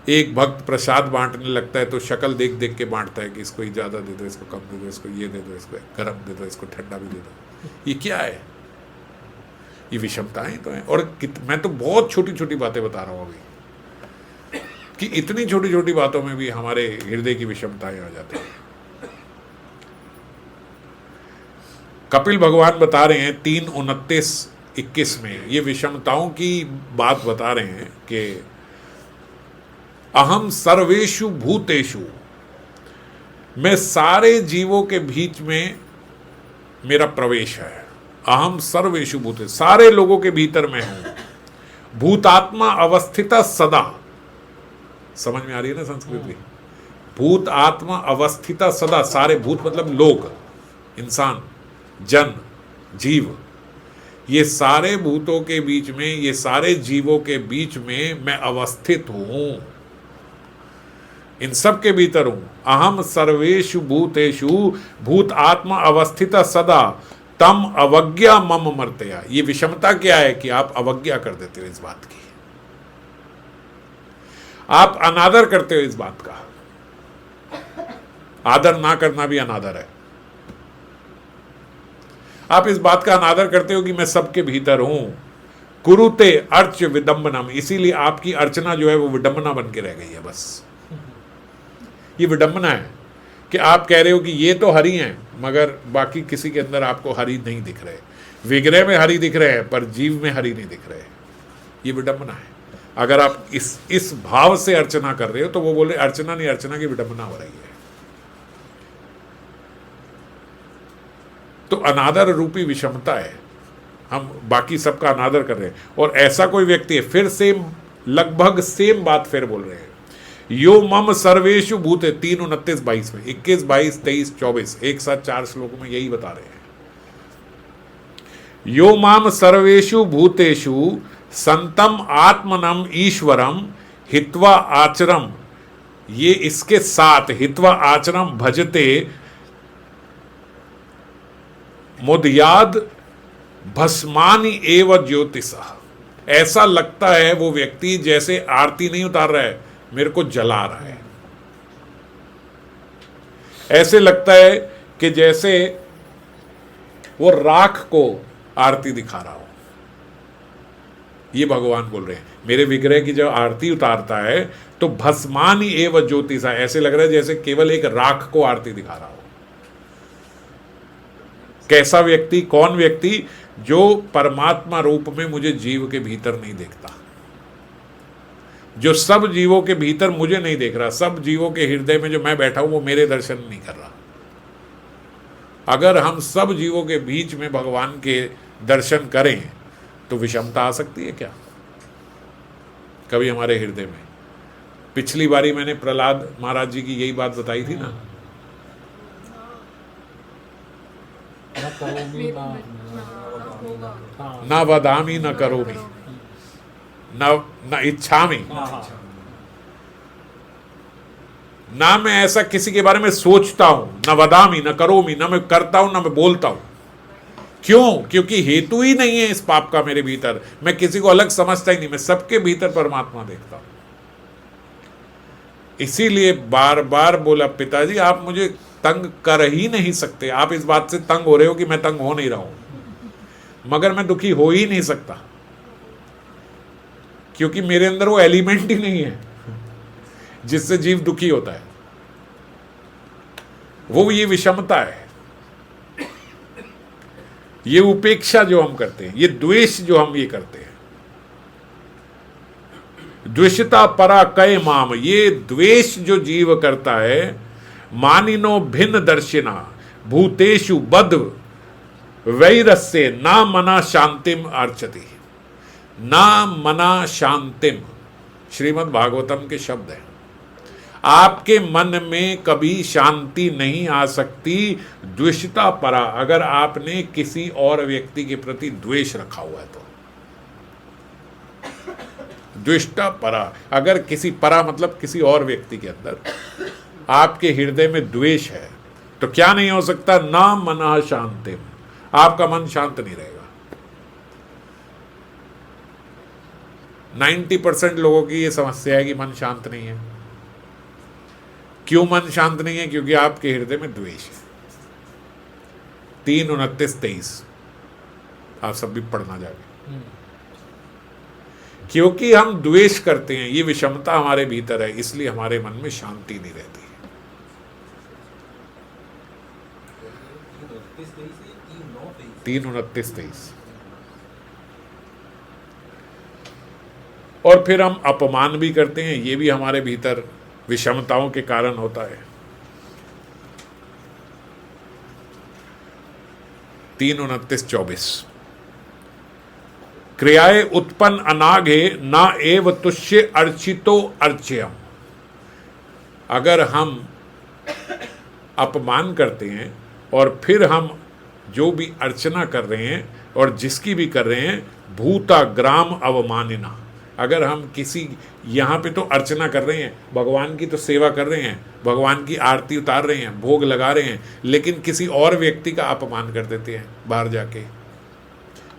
एक भक्त प्रसाद बांटने लगता है तो शक्ल देख देख के बांटता है कि इसको ये ज़्यादा दे दो, इसको कम दे दो, इसको ये दे दो, इसको गर्म दे दो, इसको ठंडा भी दे दो। ये क्या है? ये विषमताएं तो हैं। और मैं तो बहुत छोटी छोटी बातें बता रहा हूँ अभी। कि इतनी छोटी छोटी बातों में भी हमारे हृदय की विषमताएं आ जाती हैं। कपिल भगवान बता रहे हैं 3:29-21 में ये विषमताओं की बात बता रहे हैं कि अहम सर्वेषु भूतेषु, मैं सारे जीवों के बीच में मेरा प्रवेश है। अहम सर्वेषु भूते, सारे लोगों के भीतर मैं हूं। भूतात्मा अवस्थिता सदा, समझ में आ रही है ना संस्कृति? भूत आत्मा अवस्थिता सदा, सारे भूत मतलब लोग, इंसान, जन, जीव, ये सारे भूतों के बीच में, ये सारे जीवों के बीच में मैं अवस्थित हूं, इन सब के भीतर हूं। अहम सर्वेषु भूतेषु भूत आत्मा अवस्थिता सदा तम अवज्ञा मम मर्तया। ये विषमता क्या है कि आप अवज्ञा कर देते हो इस बात की, आप अनादर करते हो इस बात का। आदर ना करना भी अनादर है। आप इस बात का अनादर करते हो कि मैं सबके भीतर हूं। कुरुते अर्च विडंबनम, इसीलिए आपकी अर्चना जो है वो विडंबना बन के रह गई है। बस ये विडंबना है कि आप कह रहे हो कि ये तो हरि हैं, मगर बाकी किसी के अंदर आपको हरि नहीं दिख रहे। विग्रह में हरि दिख रहे हैं पर जीव में हरि नहीं दिख रहे। ये विडंबना है। अगर आप इस भाव से अर्चना कर रहे हो तो वो बोले अर्चना नहीं, अर्चना की विडंबना हो रही है। तो अनादर रूपी विषमता है, हम बाकी सबका अनादर कर रहे हैं। और ऐसा कोई व्यक्ति है, फिर सेम, लगभग सेम बात फिर बोल रहे हैं, यो मम सर्वेषु भूते, 3:29-22 में, 21, 22, 23, 24, एक साथ 4 श्लोकों में यही बता रहे हैं। यो माम सर्वेषु भूतेषु संतम आत्मनम ईश्वरम हित्वा आचरम, ये इसके साथ हित्वा आचरम भजते मुदयाद भस्मानि एव ज्योतिषा। ऐसा लगता है वो व्यक्ति जैसे आरती नहीं उतार रहा है, मेरे को जला रहा है। ऐसे लगता है कि जैसे वो राख को आरती दिखा रहा हो। ये भगवान बोल रहे हैं, मेरे विग्रह की जब आरती उतारता है तो भस्मानि एव ज्योतिषा, ऐसे लग रहा है जैसे केवल एक राख को आरती दिखा रहा हो। कैसा व्यक्ति, कौन व्यक्ति? जो परमात्मा रूप में मुझे जीव के भीतर नहीं देखता, जो सब जीवों के भीतर मुझे नहीं देख रहा, सब जीवों के हृदय में जो मैं बैठा हूं वो मेरे दर्शन नहीं कर रहा। अगर हम सब जीवों के बीच में भगवान के दर्शन करें तो विषमता आ सकती है क्या कभी हमारे हृदय में? पिछली बारी मैंने प्रहलाद महाराज जी की यही बात बताई थी ना, न वदामि न करोमि न इच्छामि, ना मैं ऐसा किसी के बारे में सोचता हूं, न वदामि न करोमि, न मैं करता हूं न मैं बोलता हूं। क्यों? क्योंकि हेतु ही नहीं है इस पाप का मेरे भीतर। मैं किसी को अलग समझता ही नहीं, मैं सबके भीतर परमात्मा देखता हूं। इसीलिए बार बार बोला, पिताजी आप मुझे तंग कर ही नहीं सकते। आप इस बात से तंग हो रहे हो कि मैं तंग हो नहीं रहा हूं, मगर मैं दुखी हो ही नहीं सकता क्योंकि मेरे अंदर वो एलिमेंट ही नहीं है जिससे जीव दुखी होता है। वो ये विषमता है, ये उपेक्षा जो हम करते हैं, ये द्वेष जो हम ये करते हैं, द्वेषता परा कय माम, ये द्वेष जो जीव करता है, मानिनो भिन्न दर्शिना भूतेषु बद वैरस्य ना मना शांतिम अर्चति। ना मना शांतिम श्रीमद् भागवतम के शब्द हैं। आपके मन में कभी शांति नहीं आ सकती द्वेषता परा, अगर आपने किसी और व्यक्ति के प्रति द्वेष रखा हुआ है तो। द्वेषता परा, अगर किसी परा मतलब किसी और व्यक्ति के अंदर आपके हृदय में द्वेष है तो क्या नहीं हो सकता? ना मना शांतिम, आपका मन शांत नहीं रहेगा। 90% लोगों की ये समस्या है कि मन शांत नहीं है। क्यों मन शांत नहीं है? क्योंकि आपके हृदय में द्वेष है। 3:29-23 आप सब भी पढ़ना जाके। क्योंकि हम द्वेष करते हैं, ये विषमता हमारे भीतर है, इसलिए हमारे मन में शांति नहीं रहती है। 3:29-23 और फिर हम अपमान भी करते हैं, ये भी हमारे भीतर विषमताओं के कारण होता है। 3:29-24 क्रियाए उत्पन्न अनाघे ना एव तुष्य अर्चितो अर्च्यम। अगर हम अपमान करते हैं और फिर हम जो भी अर्चना कर रहे हैं और जिसकी भी कर रहे हैं, भूता ग्राम अवमानिना, अगर हम किसी यहाँ पे तो अर्चना कर रहे हैं, भगवान की तो सेवा कर रहे हैं, भगवान की आरती उतार रहे हैं, भोग लगा रहे हैं, लेकिन किसी और व्यक्ति का अपमान कर देते हैं, बाहर जाके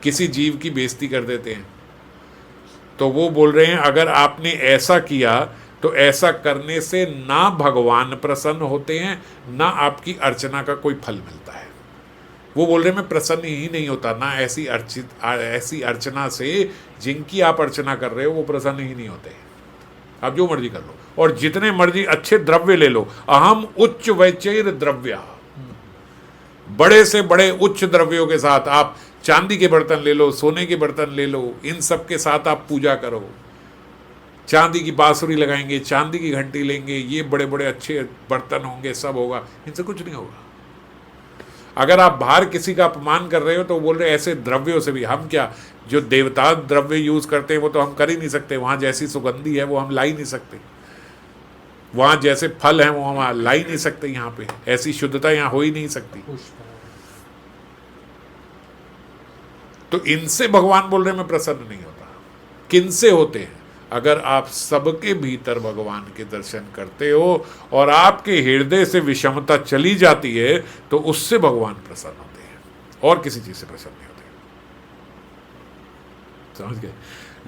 किसी जीव की बेइज्जती कर देते हैं, तो वो बोल रहे हैं अगर आपने ऐसा किया तो ऐसा करने से ना भगवान प्रसन्न होते हैं, ना आपकी अर्चना का कोई फल मिलता है। वो बोल रहे हैं मैं प्रसन्न ही नहीं होता, ना ऐसी अर्चना से जिनकी आप अर्चना कर रहे हो वो प्रसन्न ही नहीं होते। आप जो मर्जी कर लो और जितने मर्जी अच्छे द्रव्य ले लो, अहम उच्च वैचैर द्रव्या, बड़े से बड़े उच्च द्रव्यों के साथ आप चांदी के बर्तन ले लो, सोने के बर्तन ले लो, इन सब के साथ आप पूजा करो, चांदी की बांसुरी लगाएंगे, चांदी की घंटी लेंगे, ये बड़े बड़े अच्छे बर्तन होंगे, सब होगा, इनसे कुछ नहीं होगा। अगर आप बाहर किसी का अपमान कर रहे हो तो बोल रहे ऐसे द्रव्यों से भी हम क्या, जो देवता द्रव्य यूज करते हैं वो तो हम कर ही नहीं सकते, वहाँ जैसी सुगंधी है वो हम ला ही नहीं सकते, वहाँ जैसे फल हैं वो हम ला ही नहीं सकते, यहाँ पे ऐसी शुद्धता यहाँ हो ही नहीं सकती। तो इनसे भगवान बोल रहे मैं प्रसन्न नहीं होता। किनसे होते हैं? अगर आप सबके भीतर भगवान के दर्शन करते हो और आपके हृदय से विषमता चली जाती है तो उससे भगवान प्रसन्न होते हैं, और किसी चीज से प्रसन्न नहीं होते। समझ गए?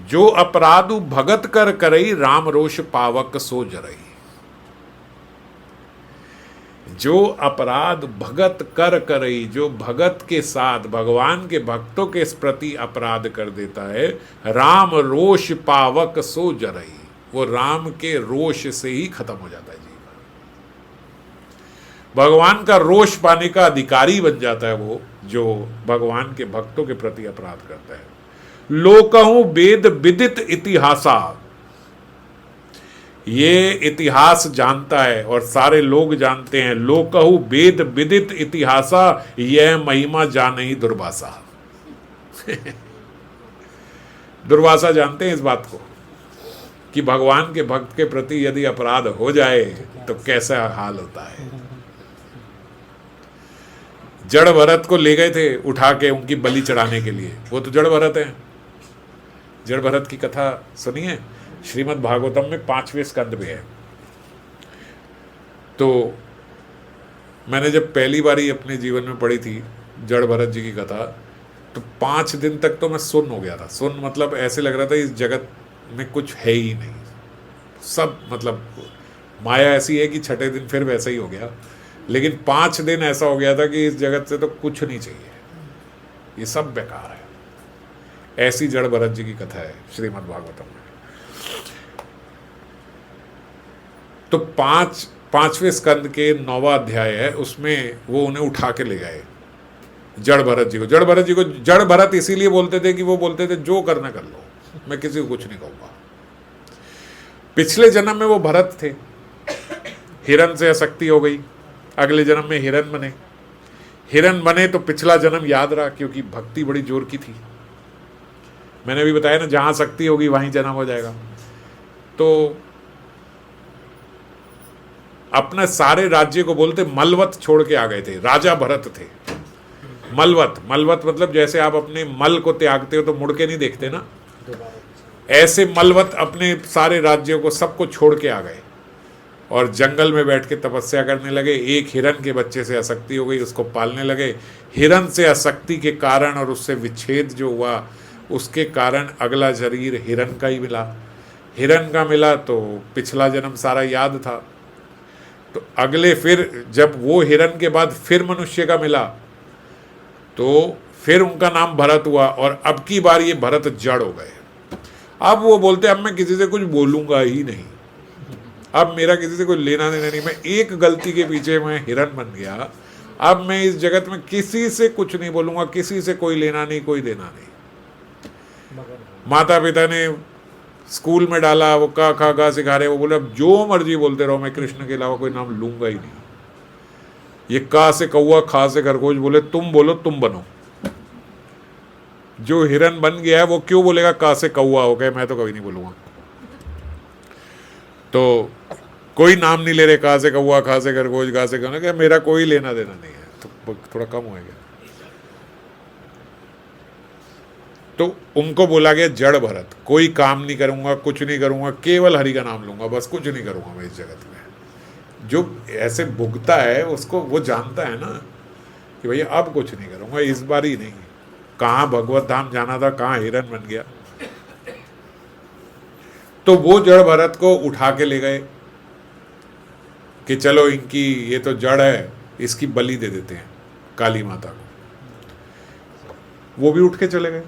जो अपराधु भगत कर करई, राम रोष पावक सो जरई। जो अपराध भगत कर करई, जो भगत के साथ भगवान के भक्तों के प्रति अपराध कर देता है, राम रोष पावक सो जरई, वो राम के रोष से ही खत्म हो जाता है जीवन। भगवान का रोष पाने का अधिकारी बन जाता है वो जो भगवान के भक्तों के प्रति अपराध करता है। लोकहु वेद विदित इतिहासा, ये इतिहास जानता है और सारे लोग जानते हैं। लोकहु वेद विदित इतिहासा, यह महिमा जानहि दुर्वासा। दुर्वासा जानते हैं इस बात को कि भगवान के भक्त के प्रति यदि अपराध हो जाए तो कैसा हाल होता है। जड़ भरत को ले गए थे उठा के उनकी बलि चढ़ाने के लिए, वो तो जड़ भरत है। जड़ भरत की कथा सुनिए, श्रीमद् भागवतम में 5वें स्कंद में है। तो मैंने जब पहली बारी अपने जीवन में पढ़ी थी जड़ भरत जी की कथा, तो 5 दिन तक तो मैं सुन्न हो गया था। सुन्न मतलब ऐसे लग रहा था इस जगत में कुछ है ही नहीं, सब मतलब माया ऐसी है कि छठे दिन फिर वैसा ही हो गया। लेकिन 5 दिन ऐसा हो गया था कि इस जगत से तो कुछ नहीं चाहिए, ये सब बेकार है। ऐसी जड़ भरत जी की कथा है श्रीमद् भागवतम में। तो 5वें स्कंद के 9वां अध्याय है, उसमें वो उन्हें उठा के ले गए जड़ भरत जी को। जड़ भरत जी को जड़ भरत इसीलिए बोलते थे कि वो बोलते थे जो करना कर लो, मैं किसी को कुछ नहीं कहूँगा। पिछले जन्म में वो भरत थे, हिरण से आसक्ति हो गई, अगले जन्म में हिरण बने। हिरण बने तो पिछला जन्म याद रहा क्योंकि भक्ति बड़ी जोर की थी। मैंने भी बताया ना, जहाँ शक्ति होगी वहीं जन्म हो जाएगा। तो अपने सारे राज्य को बोलते मलवत छोड़ के आ गए थे, राजा भरत थे। मलवत मतलब जैसे आप अपने मल को त्यागते हो तो मुड़ के नहीं देखते ना, ऐसे मलवत अपने सारे राज्यों को सबको छोड़ के आ गए और जंगल में बैठ के तपस्या करने लगे। एक हिरण के बच्चे से आसक्ति हो गई, उसको पालने लगे। हिरण से आसक्ति के कारण और उससे विच्छेद जो हुआ उसके कारण अगला शरीर हिरण का ही मिला। हिरण का मिला तो पिछला जन्म सारा याद था। तो अगले फिर जब वो हिरण के बाद फिर मनुष्य का मिला तो फिर उनका नाम भरत हुआ और अब की बार ये भरत जड़ हो गए। अब वो बोलते अब मैं किसी से कुछ बोलूंगा ही नहीं, अब मेरा किसी से कोई लेना देना नहीं, मैं एक गलती के पीछे मैं हिरन बन गया, अब मैं इस जगत में किसी से कुछ नहीं बोलूंगा, किसी से कोई लेना नहीं कोई देना नहीं। मगर माता पिता ने स्कूल में डाला, वो का खा गा सिखा रहे, वो बोले अब जो मर्जी बोलते रहो, मैं कृष्ण के अलावा कोई नाम लूंगा ही नहीं। ये का से कौआ खा से खरगोश बोले तुम बोलो तुम बनो। जो हिरन बन गया है वो क्यों बोलेगा का से कौआ हो गए, मैं तो कभी नहीं बोलूंगा। तो कोई नाम नहीं ले रहे, का से कौआ खा से खरगोश गा से कहना कि मेरा कोई लेना देना नहीं है, तो थोड़ा कम होएगा। तो उनको बोला गया जड़ भरत, कोई काम नहीं करूंगा, कुछ नहीं करूंगा, केवल हरि का नाम लूंगा, बस कुछ नहीं करूंगा मैं इस जगत में। जो ऐसे भुगता है उसको वो जानता है ना कि भैया अब कुछ नहीं करूंगा, इस बार ही नहीं। कहाँ भगवत धाम जाना था, कहाँ हिरन बन गया। तो वो जड़ भरत को उठा के ले गए कि चलो इनकी ये तो जड़ है, इसकी बलि दे देते हैं काली माता को। वो भी उठ के चले गए,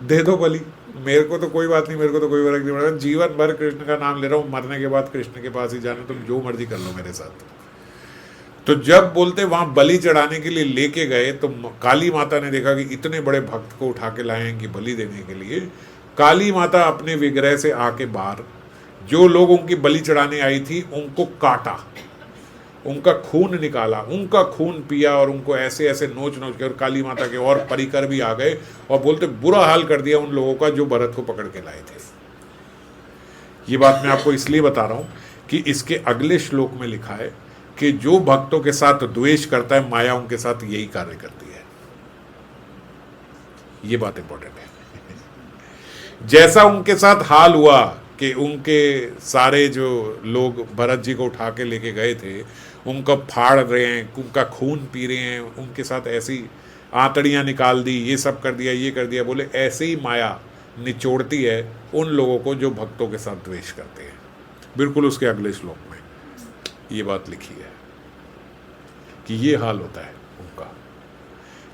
दे दो बलि, मेरे को तो कोई बात नहीं, मेरे को तो कोई फर्क नहीं पड़ेगा, जीवन भर कृष्ण का नाम ले रहा हूँ, मरने के बाद कृष्ण के पास ही जाना, तुम जो मर्जी कर लो मेरे साथ। तो जब बोलते वहां बलि चढ़ाने के लिए लेके गए तो काली माता ने देखा कि इतने बड़े भक्त को उठा के लाए हैं कि बलि देने के लिए। काली माता अपने विग्रह से आके बाहर जो लोग उनकी बलि चढ़ाने आई थी उनको काटा, उनका खून निकाला, उनका खून पिया और उनको ऐसे ऐसे नोच नोच के, और काली माता के और परिकर भी आ गए और बोलते बुरा हाल कर दिया उन लोगों का जो भरत को पकड़ के लाए थे। ये बात मैं आपको इसलिए बता रहा हूं कि इसके अगले श्लोक में लिखा है कि जो भक्तों के साथ द्वेष करता है माया उनके साथ यही कार्य करती है। ये बात इंपॉर्टेंट है। जैसा उनके साथ हाल हुआ कि उनके सारे जो लोग भरत जी को उठा के लेके गए थे उनका फाड़ रहे हैं, उनका खून पी रहे हैं, उनके साथ ऐसी आंतड़ियां निकाल दी, ये सब कर दिया, ये कर दिया, बोले ऐसे ही माया निचोड़ती है उन लोगों को जो भक्तों के साथ द्वेष करते हैं। बिल्कुल उसके अगले श्लोक में ये बात लिखी है कि ये हाल होता है उनका।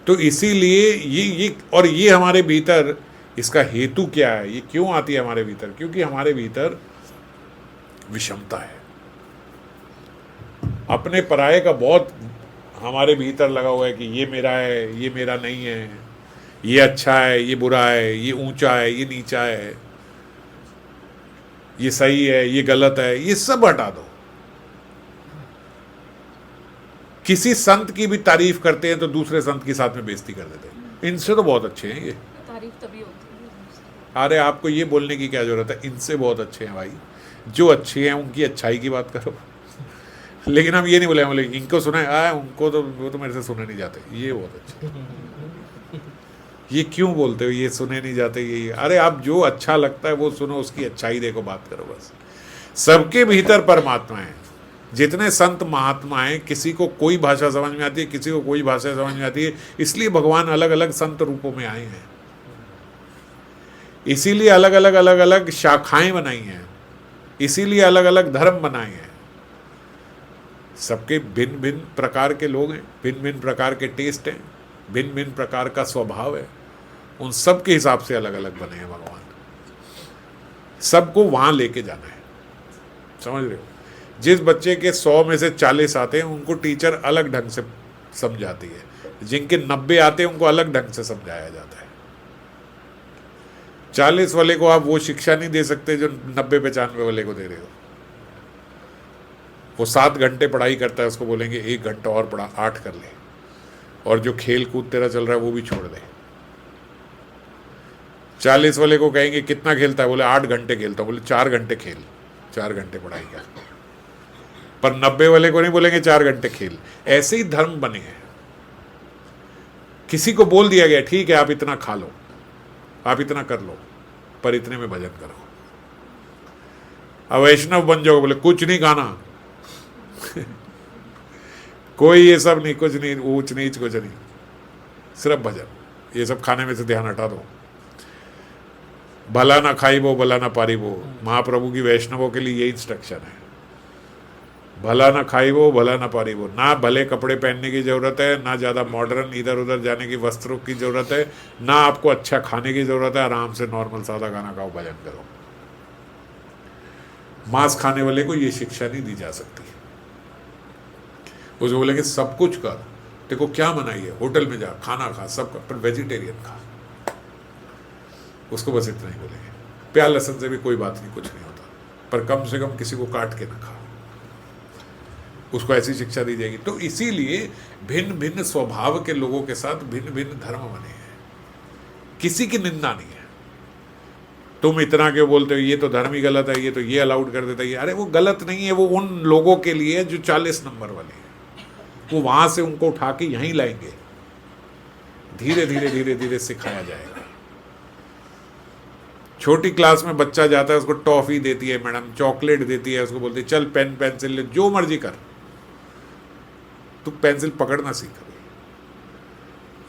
तो इसीलिए ये और ये हमारे भीतर इसका हेतु क्या है, ये क्यों आती है हमारे भीतर? क्योंकि हमारे भीतर विषमता है, अपने पराये का बहुत हमारे भीतर लगा हुआ है कि ये मेरा है, ये मेरा नहीं है, ये अच्छा है, ये बुरा है, ये ऊंचा है, ये नीचा है, ये सही है, ये गलत है, ये सब हटा दो। किसी संत की भी तारीफ करते हैं तो दूसरे संत के साथ में बेइज्जती कर देते हैं, इनसे तो बहुत अच्छे हैं ये। तारीफ तभी होती है। अरे आपको ये बोलने की क्या जरूरत है, इनसे बहुत अच्छे हैं भाई। जो अच्छे हैं उनकी अच्छाई की बात करो। लेकिन हम ये नहीं बोले इनको सुना है, उनको तो वो तो मेरे से सुने नहीं जाते, ये बहुत अच्छे। ये क्यों बोलते हो ये सुने नहीं जाते, ये अरे आप जो अच्छा लगता है वो सुनो, उसकी अच्छाई देखो, बात करो बस। सबके भीतर परमात्मा है। जितने संत महात्मा हैं, किसी को कोई भाषा समझ में आती है, किसी को कोई भाषा समझ में आती है, इसलिए भगवान अलग अलग संत रूपों में आए हैं, इसीलिए अलग अलग शाखाएं बनाई हैं, इसीलिए अलग अलग धर्म बनाए हैं। सबके भिन्न भिन्न प्रकार के लोग हैं, भिन्न भिन्न प्रकार के टेस्ट हैं, भिन्न भिन्न प्रकार का स्वभाव है, उन सब के हिसाब से अलग अलग बने हैं भगवान। सबको वहाँ लेके जाना है, समझ रहे हो? जिस बच्चे के 100 में से 40 आते हैं उनको टीचर अलग ढंग से समझाती है, जिनके 90 आते हैं उनको अलग ढंग से समझाया जाता है। 40 वाले को आप वो शिक्षा नहीं दे सकते जो 90-95 वाले को दे रहे हो। वो 7 घंटे पढ़ाई करता है, उसको बोलेंगे 1 घंटा और पढ़ा, 8 कर ले, और जो खेल कूद तेरा चल रहा है वो भी छोड़ दे। 40 वाले को कहेंगे कितना खेलता है, बोले 8 घंटे खेलता हूँ, बोले 4 घंटे खेल, 4 घंटे पढ़ाई कर। पर 90 वाले को नहीं बोलेंगे 4 घंटे खेल। ऐसे ही धर्म बने हैं। किसी को बोल दिया गया ठीक है आप इतना खा लो, आप इतना कर लो, पर इतने में भजन करो। अब वैष्णव बन जाओ, बोले कुछ नहीं खाना। कोई ये सब नहीं, कुछ नहीं, ऊंच नीच कुछ नहीं, सिर्फ भजन। ये सब खाने में से ध्यान हटा दो। भला ना खाई वो भला ना पारी वो, महाप्रभु की वैष्णवों के लिए ये इंस्ट्रक्शन है। भला ना खाई वो भला ना पारी वो, ना भले कपड़े पहनने की ज़रूरत है, ना ज़्यादा मॉडर्न इधर उधर जाने की वस्त्रों की ज़रूरत है, ना आपको अच्छा खाने की ज़रूरत है। आराम से नॉर्मल सादा खाना खाओ, भजन करो। मांस खाने वाले को ये शिक्षा नहीं दी जा सकती। उसको बोलेंगे सब कुछ कर, देखो क्या मनाही है, होटल में जा खाना खा सब कर, पर वेजिटेरियन खा। उसको बस इतना ही बोलेंगे। प्याज लहसुन से भी कोई बात नहीं, कुछ नहीं होता, पर कम से कम किसी को काट के ना खा। उसको ऐसी शिक्षा दी जाएगी। तो इसीलिए भिन्न भिन्न स्वभाव के लोगों के साथ भिन्न भिन्न धर्म बने हैं, किसी की निंदा नहीं है। तुम इतना क्यों बोलते हो, ये तो धर्म ही गलत है, ये तो ये अलाउड कर देता है, अरे वो गलत नहीं है, वो उन लोगों के लिए जो 40 नंबर वाले हैं, वो वहां से उनको उठा के यहीं लाएंगे। धीरे धीरे धीरे धीरे सिखाया जाएगा। छोटी क्लास में बच्चा जाता है, उसको टॉफी देती है मैडम, चॉकलेट देती है, उसको बोलती है चल पेन पेंसिल ले, जो मर्जी कर, तू पेंसिल पकड़ना सीख।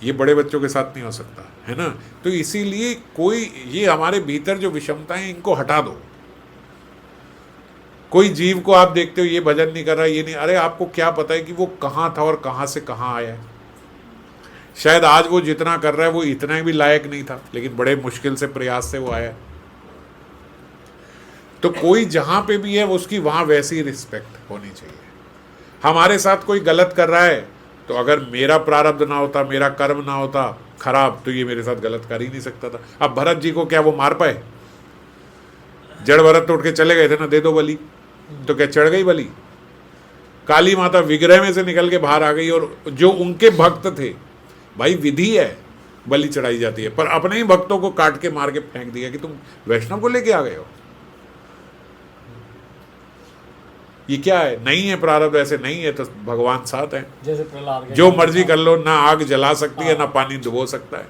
ये बड़े बच्चों के साथ नहीं हो सकता है ना। तो इसीलिए कोई ये हमारे भीतर जो विषमताएं, इनको हटा दो। कोई जीव को आप देखते हो ये भजन नहीं कर रहा, ये नहीं, अरे आपको क्या पता है कि वो कहाँ था और कहाँ से कहाँ आया है। शायद आज वो जितना कर रहा है वो इतना भी लायक नहीं था, लेकिन बड़े मुश्किल से प्रयास से वो आया। तो कोई जहां पे भी है उसकी वहां वैसी रिस्पेक्ट होनी चाहिए। हमारे साथ कोई गलत कर रहा है, तो अगर मेरा प्रारब्ध ना होता, मेरा कर्म ना होता खराब, तो ये मेरे साथ गलत कर ही नहीं सकता था। अब भरत जी को क्या वो मार पाए? जड़ भरत तो उठ के चले गए थे ना, दे दो बलि, तो क्या चढ़ गई बलि? काली माता विग्रह में से निकल के बाहर आ गई, और जो उनके भक्त थे, भाई विधि है बलि चढ़ाई जाती है, पर अपने ही भक्तों को काट के मार के फेंक दिया कि तुम वैष्णव को लेके आ गए हो। ये क्या है? नहीं है प्रारब्ध, ऐसे नहीं है तो भगवान साथ है। जैसे प्रहलाद जो मर्जी कर लो, ना आग जला सकती है, ना पानी डुबो सकता है।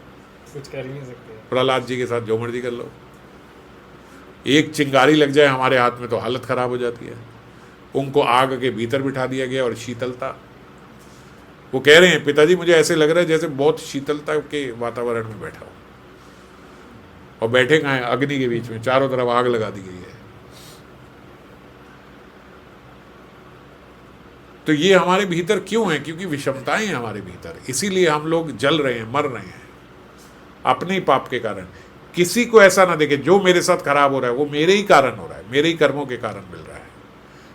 कुछ कर ही नहीं सकते। प्रहलाद जी के साथ जो मर्जी कर लो, एक चिंगारी लग जाए हमारे हाथ में तो हालत खराब हो जाती है। उनको आग के भीतर बिठा दिया गया और शीतलता, वो कह रहे हैं पिताजी मुझे ऐसे लग रहा है जैसे बहुत शीतलता के वातावरण में बैठा हो, और बैठे कहाँ हैं? अग्नि के बीच में, चारों तरफ आग लगा दी गई है। तो ये हमारे भीतर क्यों है? क्योंकि विषमताएं हैं हमारे भीतर, इसीलिए हम लोग जल रहे हैं, मर रहे हैं अपने ही पाप के कारण। किसी को ऐसा ना देखे जो मेरे साथ खराब हो रहा है वो मेरे ही कारण हो रहा है, मेरे ही कर्मों के कारण मिल रहा है।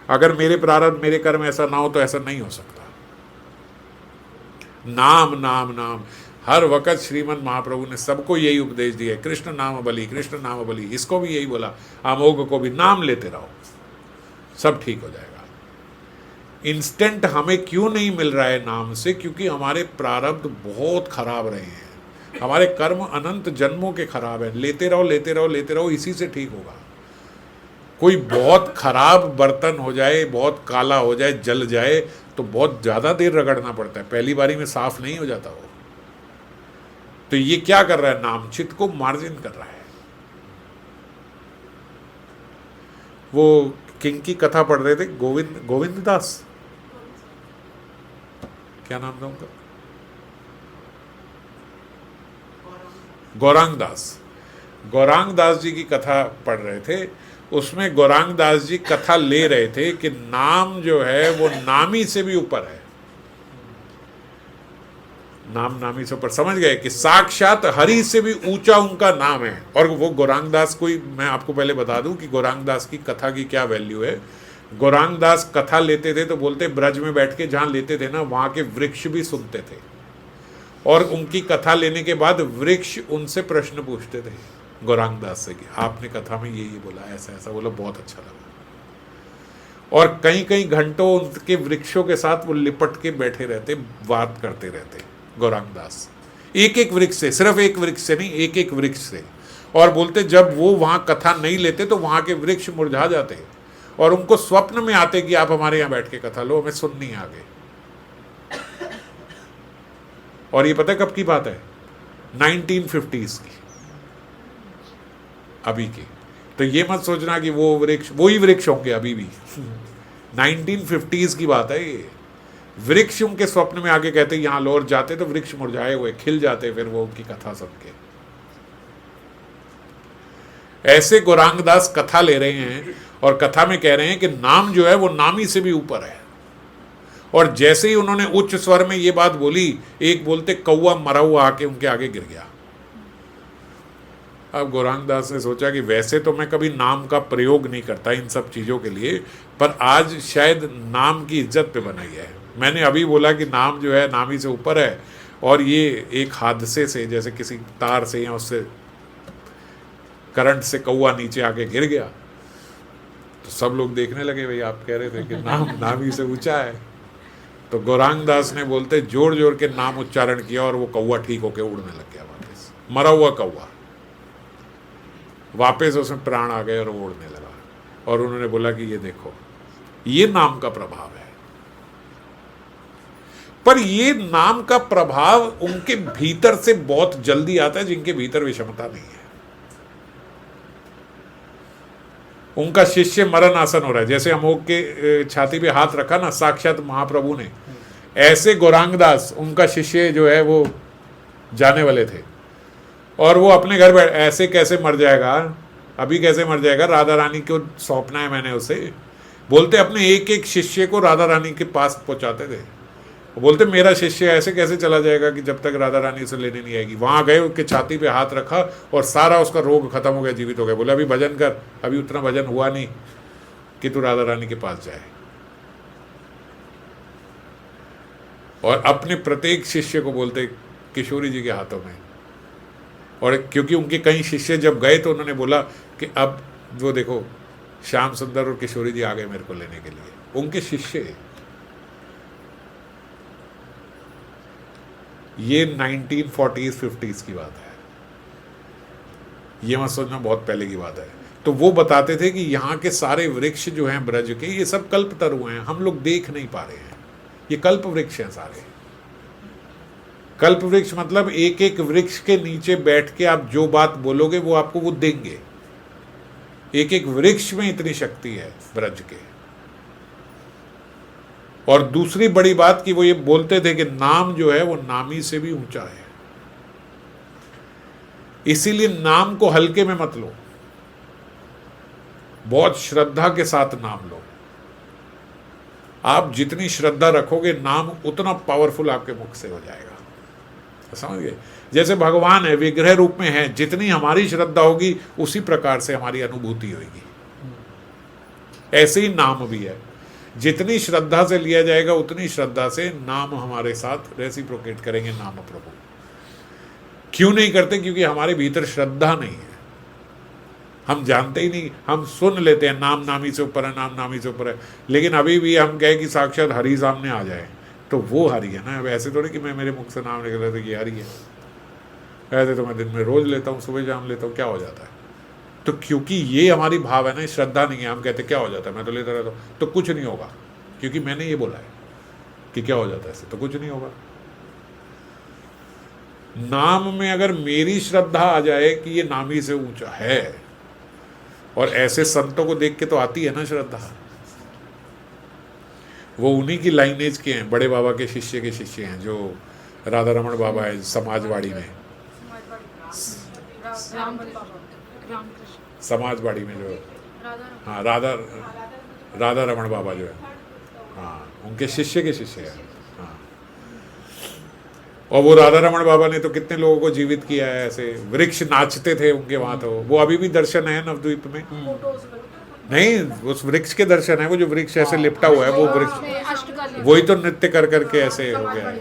अगर मेरे प्रारब्ध, मेरे कर्म ऐसा ना हो तो ऐसा नहीं हो सकता। नाम नाम नाम, हर वक्त श्रीमद् महाप्रभु ने सबको यही उपदेश दिया है, कृष्ण नाम बलि, कृष्ण नाम बलि। इसको भी यही बोला, अमोघ को भी नाम लेते रहो, सब ठीक हो जाएगा। इंस्टेंट हमें क्यों नहीं मिल रहा है नाम से? क्योंकि हमारे प्रारब्ध बहुत खराब रहे हैं, हमारे कर्म अनंत जन्मों के खराब है। लेते रहो लेते रहो लेते रहो, इसी से ठीक होगा। कोई बहुत खराब बर्तन हो जाए, बहुत काला हो जाए, जल जाए, तो बहुत ज़्यादा देर रगड़ना पड़ता है, पहली बारी में साफ नहीं हो जाता वो। तो ये क्या कर रहा है? नाम चित्त को मार्जिन कर रहा है। वो किंग की कथा पढ़ रहे थे, गोविंद दास, क्या नाम था उनका? गौरांग दास जी की कथा पढ़ रहे थे। उसमें गौरांग दास जी कथा ले रहे थे कि नाम जो है वो नामी से भी ऊपर है। नाम नामी से ऊपर, समझ गए कि साक्षात हरि से भी ऊंचा उनका नाम है। और वो गौरांग दास कोई, मैं आपको पहले बता दूं कि गौरांग दास की कथा की क्या वैल्यू है। गौरांग दास कथा लेते थे तो बोलते ब्रज में बैठ के जहाँ लेते थे ना, वहाँ के वृक्ष भी सुनते थे, और उनकी कथा लेने के बाद वृक्ष उनसे प्रश्न पूछते थे गौरांग दास से कि आपने कथा में ये बोला, ऐसा ऐसा बोला, बहुत अच्छा लगा। और कई कई घंटों उनके वृक्षों के साथ वो लिपट के बैठे रहते, बात करते रहते गौरांग दास, एक एक वृक्ष से, सिर्फ एक वृक्ष से नहीं, एक एक वृक्ष से। और बोलते जब वो वहाँ कथा नहीं लेते तो वहाँ के वृक्ष मुरझा जाते, और उनको स्वप्न में आते कि आप हमारे यहाँ बैठ के कथा लो, हमें सुननी है आगे। और ये पता है कब की बात है? 1950s की, अभी की। तो ये मत सोचना कि वो वृक्ष वही वृक्ष होंगे अभी भी। 1950s की बात है ये। वृक्ष उनके स्वप्न में आके कहते यहाँ लो, और जाते तो वृक्ष मुरझाए हुए खिल जाते फिर वो उनकी कथा सुन के। ऐसे गौरांग दास कथा ले रहे हैं और कथा में कह रहे हैं कि नाम जो है वो नामी से भी ऊपर है। और जैसे ही उन्होंने उच्च स्वर में ये बात बोली, एक बोलते कौवा मरा हुआ आके उनके आगे गिर गया। अब गौरांग दास ने सोचा कि वैसे तो मैं कभी नाम का प्रयोग नहीं करता इन सब चीज़ों के लिए, पर आज शायद नाम की इज्जत पे बनाई है। मैंने अभी बोला कि नाम जो है नामी से ऊपर है, और ये एक हादसे से, जैसे किसी तार से या उससे करंट से कौवा नीचे आके गिर गया, तो सब लोग देखने लगे, भाई आप कह रहे थे कि नाम नामी से ऊंचा है। तो गौरांग दास ने बोलते जोर जोर के नाम उच्चारण किया और वो कौवा ठीक होके उड़ने लग गया वापस, मरा हुआ कौवा। वापस उसमें प्राण आ गए और वो उड़ने लगा। और उन्होंने बोला कि ये देखो, ये नाम का प्रभाव है। पर ये नाम का प्रभाव उनके भीतर से बहुत जल्दी आता है जिनके भीतर विषमता नहीं है। उनका शिष्य मरण आसन हो रहा है, जैसे अमोघ के छाती पे हाथ रखा ना साक्षात महाप्रभु ने, ऐसे गौरांगदास उनका शिष्य जो है वो जाने वाले थे। और वो अपने घर बैठ, ऐसे कैसे मर जाएगा, अभी कैसे मर जाएगा, राधा रानी को सौंपना है मैंने उसे। बोलते अपने एक एक शिष्य को राधा रानी के पास पहुंचाते थे। बोलते मेरा शिष्य ऐसे कैसे चला जाएगा कि जब तक राधा रानी उसे लेने नहीं आएगी। वहां गए, उसके छाती पे हाथ रखा और सारा उसका रोग खत्म हो गया, जीवित हो गया। बोले अभी भजन कर, अभी उतना भजन हुआ नहीं कि तू राधा रानी के पास जाए। और अपने प्रत्येक शिष्य को बोलते किशोरी जी के हाथों में। और क्योंकि उनके कई शिष्य जब गए तो उन्होंने बोला कि अब वो देखो श्याम सुंदर और किशोरी जी आ गए मेरे को लेने के लिए, उनके शिष्य। ये 1940s 50s की बात है, ये मत सोचना बहुत पहले की बात है। तो वो बताते थे कि यहाँ के सारे वृक्ष जो हैं ब्रज के, ये सब कल्प तरु हैं, हम लोग देख नहीं पा रहे हैं। ये कल्प वृक्ष हैं सारे। कल्प वृक्ष मतलब एक एक वृक्ष के नीचे बैठ के आप जो बात बोलोगे वो आपको वो देंगे। एक एक वृक्ष में इतनी शक्ति है ब्रज के। और दूसरी बड़ी बात कि वो ये बोलते थे कि नाम जो है वो नामी से भी ऊंचा है, इसीलिए नाम को हल्के में मत लो, बहुत श्रद्धा के साथ नाम लो। आप जितनी श्रद्धा रखोगे नाम उतना पावरफुल आपके मुख से हो जाएगा। समझ गए? जैसे भगवान है, विग्रह रूप में है, जितनी हमारी श्रद्धा होगी उसी प्रकार से हमारी अनुभूति होगी। ऐसे ही नाम भी है, जितनी श्रद्धा से लिया जाएगा उतनी श्रद्धा से नाम हमारे साथ रेसिप्रोकेट करेंगे नाम प्रभु। क्यों नहीं करते? क्योंकि हमारे भीतर श्रद्धा नहीं है, हम जानते ही नहीं। हम सुन लेते हैं नाम नामी से ऊपर है, नाम नामी से ऊपर है, लेकिन अभी भी हम कहें कि साक्षात हरि सामने आ जाए तो वो हरि है ना। अब ऐसे थोड़ी कि मैं मेरे मुख से नाम निकल रहा था ये हरि है, ऐसे तो मैं दिन में रोज लेता हूँ, सुबह शाम लेता हूँ, क्या हो जाता है? तो क्योंकि ये हमारी भाव है ना, श्रद्धा नहीं है, हम कहते क्या हो जाता है, मैं तो लेता रहता हूँ, तो कुछ नहीं होगा, क्योंकि मैंने ये बोला है कि क्या हो जाता है, इससे तो कुछ नहीं होगा। नाम में अगर मेरी श्रद्धा आ जाए कि ये नामी से ऊंचा है, और ऐसे संतों को देख के तो आती है ना श्रद्धा, वो उन्हीं की लाइनेज के हैं, बड़े बाबा के शिष्य हैं, जो राधा रमण बाबा है समाजवाड़ी में, समाजवाड़ी में जो, हाँ राधा रमण बाबा जो है, हाँ उनके शिष्य के शिष्य हैं। हाँ, और वो राधा रमण बाबा ने तो कितने लोगों को जीवित किया है, ऐसे वृक्ष नाचते थे उनके वहां, तो वो अभी भी दर्शन है नवद्वीप में। नहीं, उस वृक्ष के दर्शन है, वो जो वृक्ष ऐसे लिपटा हुआ है वो वृक्ष, वही तो नृत्य कर करके ऐसे हो गया है।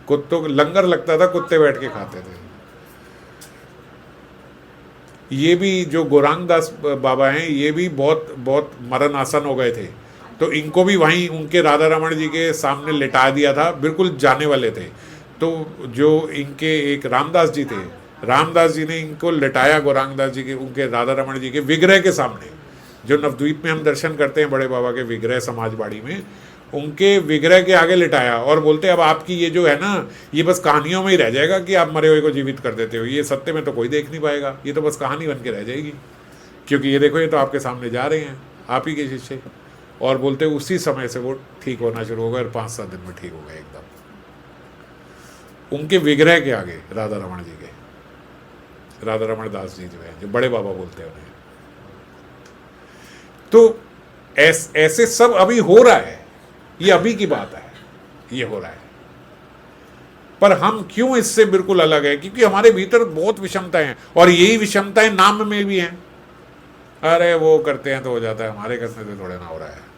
कुत्तों लंगर लगता था, कुत्ते बैठ के खाते थे। ये भी जो गौरांग दास बाबा हैं, ये भी बहुत बहुत मरण आसन हो गए थे, तो इनको भी वहीं उनके राधा रमण जी के सामने लिटा दिया था, बिल्कुल जाने वाले थे। तो जो इनके एक रामदास जी थे, रामदास जी ने इनको लिटाया गौरांग दास जी के, उनके राधा रमण जी के विग्रह के सामने, जो नवद्वीप में हम दर्शन करते हैं बड़े बाबा के विग्रह समाजवाड़ी में, उनके विग्रह के आगे लिटाया और बोलते अब आपकी ये जो है ना, ये बस कहानियों में ही रह जाएगा कि आप मरे हुए को जीवित कर देते हो, ये सत्य में तो कोई देख नहीं पाएगा, ये तो बस कहानी बन के रह जाएगी, क्योंकि ये देखो ये तो आपके सामने जा रहे हैं आप ही के शिष्य। और बोलते उसी समय से वो ठीक होना शुरू हो गया और 5-7 दिन में ठीक हो गए एकदम, उनके विग्रह के आगे राधा रमण जी के, राधा रमण दास जी जो है, जो बड़े बाबा बोलते हैं उन्हें, तो ऐसे सब अभी हो रहा है, ये अभी की बात है, ये हो रहा है। पर हम क्यों इससे बिल्कुल अलग है? क्योंकि हमारे भीतर बहुत विषमताएं हैं, और यही विषमताएं नाम में भी हैं। अरे वो करते हैं तो हो जाता है, हमारे करने से थोड़े ना हो रहा है।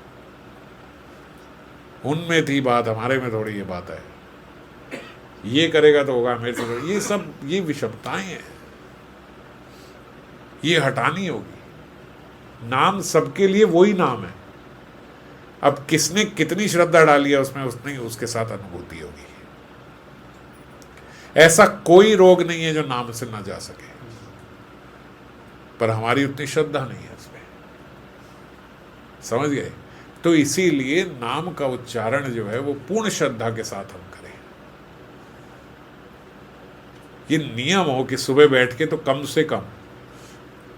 उनमें थी बात, हमारे में थोड़ी ये बात है। ये करेगा तो होगा, मेरे से ये सब, ये विषमताएं हैं, ये हटानी होगी। नाम सबके लिए वही नाम है। अब किसने कितनी श्रद्धा डाली है उसमें, उसने उसके साथ अनुभूति होगी। ऐसा कोई रोग नहीं है जो नाम से ना जा सके, पर हमारी उतनी श्रद्धा नहीं है उसमें, समझ गए? तो इसीलिए नाम का उच्चारण जो है वो पूर्ण श्रद्धा के साथ हम करें। ये नियम हो कि सुबह बैठ के तो कम से कम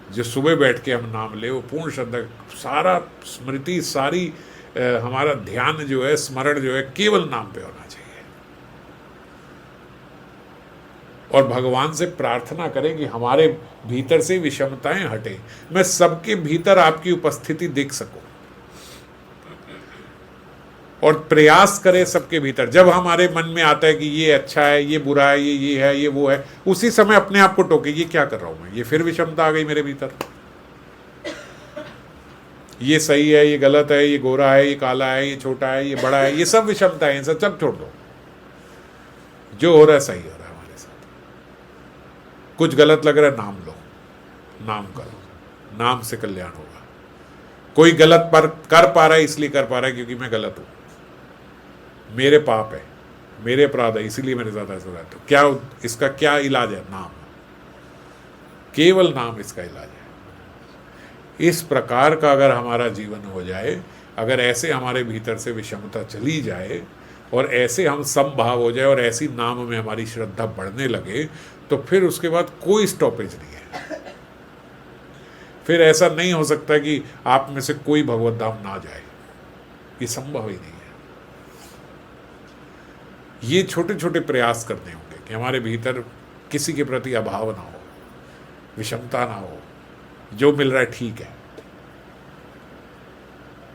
जो सुबह बैठ के हम नाम ले, वो पूर्ण श्रद्धा, सारा स्मृति, सारी हमारा ध्यान जो है, स्मरण जो है, केवल नाम पे होना चाहिए। और भगवान से प्रार्थना करें कि हमारे भीतर से विषमताएं हटे, मैं सबके भीतर आपकी उपस्थिति देख सकूं, और प्रयास करें सबके भीतर। जब हमारे मन में आता है कि ये अच्छा है, ये बुरा है, ये है, ये वो है, उसी समय अपने आप को टोके, ये क्या कर रहा हूं मैं, ये फिर विषमता आ गई मेरे भीतर, ये सही है, ये गलत है, ये गोरा है, ये काला है, ये छोटा है, ये बड़ा है, ये सब विषमता है, सब छोड़ दो। जो हो रहा है सही हो रहा है हमारे साथ। कुछ गलत लग रहा है, नाम लो, नाम करो, नाम से कल्याण होगा। कोई गलत पर कर पा रहा है, इसलिए कर पा रहा है क्योंकि मैं गलत हूं, मेरे पाप है, मेरे अपराध है, इसीलिए मेरे साथ ऐसा हो रहा है। तो क्या इसका क्या इलाज है? नाम, केवल नाम इसका इलाज है। इस प्रकार का अगर हमारा जीवन हो जाए, अगर ऐसे हमारे भीतर से विषमता चली जाए, और ऐसे हम समभाव हो जाए, और ऐसी नाम में हमारी श्रद्धा बढ़ने लगे, तो फिर उसके बाद कोई स्टॉपेज नहीं है। फिर ऐसा नहीं हो सकता कि आप में से कोई भगवत धाम ना जाए, ये संभव ही नहीं है। ये छोटे छोटे प्रयास करने होंगे कि हमारे भीतर किसी के प्रति अभाव ना हो, विषमता ना हो, जो मिल रहा है ठीक है,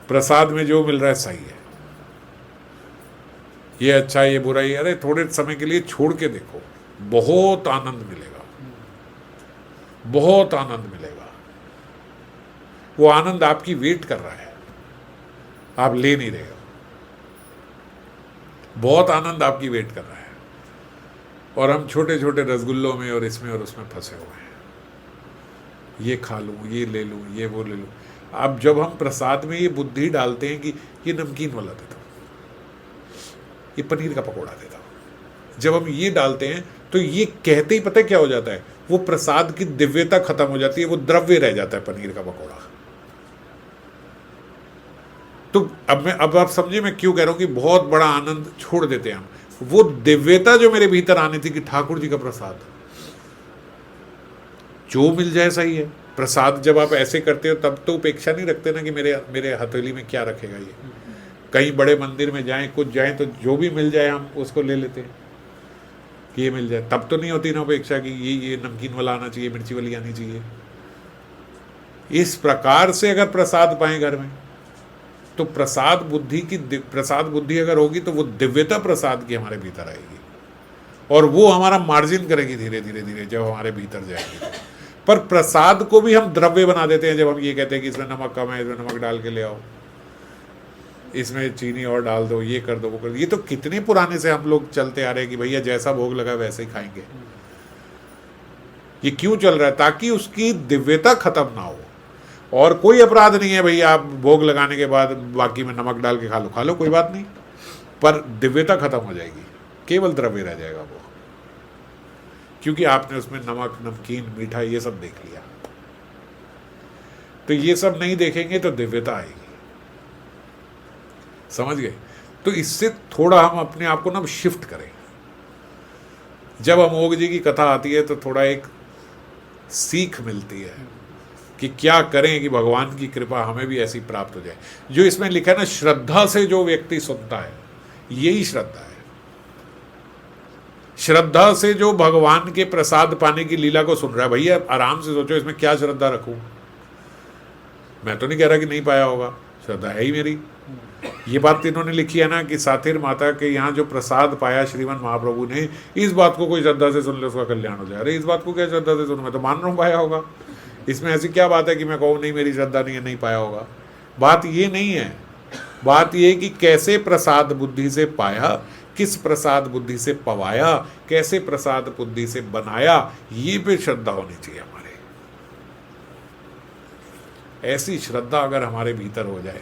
प्रसाद में जो मिल रहा है सही है, ये अच्छा है, ये बुरा है, अरे थोड़े समय के लिए छोड़ के देखो, बहुत आनंद मिलेगा, बहुत आनंद मिलेगा। वो आनंद आपकी वेट कर रहा है, आप ले नहीं रहे हो, बहुत आनंद आपकी वेट कर रहा है। और हम छोटे छोटे रसगुल्लों में और इसमें और उसमें फंसे हुए हैं, ये खा लूँ, ये ले लूँ, ये वो ले लूँ। अब जब हम प्रसाद में ये बुद्धि डालते हैं कि ये नमकीन वाला देता हूँ, ये पनीर का पकौड़ा देता हूँ, जब हम ये डालते हैं तो ये कहते ही पता है क्या हो जाता है, वो प्रसाद की दिव्यता खत्म हो जाती है, वो द्रव्य रह जाता है पनीर का पकौड़ा। तो अब आप समझे मैं क्यों कह रहा हूँ कि बहुत बड़ा आनंद छोड़ देते हैं हम। वो दिव्यता जो मेरे भीतर आनी थी कि ठाकुर जी का प्रसाद, जो मिल जाए सही है। प्रसाद जब आप ऐसे करते हो तब तो उपेक्षा नहीं रखते ना कि मेरे हथेली में क्या रखेगा ये। कहीं बड़े मंदिर में जाएं, कुछ जाएं, तो जो भी मिल जाए हम उसको ले लेते हैं कि ये मिल जाए, तब तो नहीं होती ना उपेक्षा कि ये नमकीन वाला आना चाहिए, मिर्ची वाली आनी चाहिए। इस प्रकार से अगर प्रसाद पाएं घर में, तो प्रसाद बुद्धि अगर होगी तो वो दिव्यता प्रसाद की हमारे भीतर आएगी, और वो हमारा मार्जिन करेगी धीरे धीरे धीरे जब हमारे भीतर जाएगी। पर प्रसाद को भी हम द्रव्य बना देते हैं जब हम ये कहते हैं कि इसमें नमक कम है, इसमें नमक डाल के ले आओ, इसमें चीनी और डाल दो, ये कर दो, वो कर दो। ये तो कितने पुराने से हम लोग चलते आ रहे हैं कि भैया जैसा भोग लगा वैसे ही खाएंगे। ये क्यों चल रहा है? ताकि उसकी दिव्यता खत्म ना हो। और कोई अपराध नहीं है भैया, आप भोग लगाने के बाद बाकी में नमक डाल के खा लो, कोई बात नहीं, पर दिव्यता खत्म हो जाएगी, केवल द्रव्य रह जाएगा वो, क्योंकि आपने उसमें नमक, नमकीन, मीठा ये सब देख लिया। तो ये सब नहीं देखेंगे तो दिव्यता आएगी, समझ गए? तो इससे थोड़ा हम अपने आप को ना शिफ्ट करें। जब अमोघ जी की कथा आती है तो थोड़ा एक सीख मिलती है कि क्या करें कि भगवान की कृपा हमें भी ऐसी प्राप्त हो जाए। जो इसमें लिखा है ना, श्रद्धा से जो व्यक्ति सुनता है, यही श्रद्धा है। श्रद्धा से जो भगवान के प्रसाद पाने की लीला को सुन रहा है, भैया आराम से सोचो इसमें क्या श्रद्धा रखूं। मैं तो नहीं कह रहा कि नहीं पाया होगा, श्रद्धा है ही मेरी। ये बात इन्होंने लिखी है ना कि साथिर माता के यहाँ जो प्रसाद पाया श्रीमन महाप्रभु ने, इस बात को कोई श्रद्धा से सुन ले उसका कल्याण हो जाए। अरे इस बात को क्या श्रद्धा से सुनूं, मैं तो मान रहा हूँ पाया होगा। इसमें ऐसी क्या बात है कि मैं कहूँ नहीं मेरी श्रद्धा नहीं है, नहीं पाया होगा। बात ये नहीं है, बात ये कि कैसे प्रसाद बुद्धि से पाया, किस प्रसाद बुद्धि से पवाया, कैसे प्रसाद बुद्धि से बनाया, ये पे श्रद्धा होनी चाहिए हमारे। ऐसी श्रद्धा अगर हमारे भीतर हो जाए,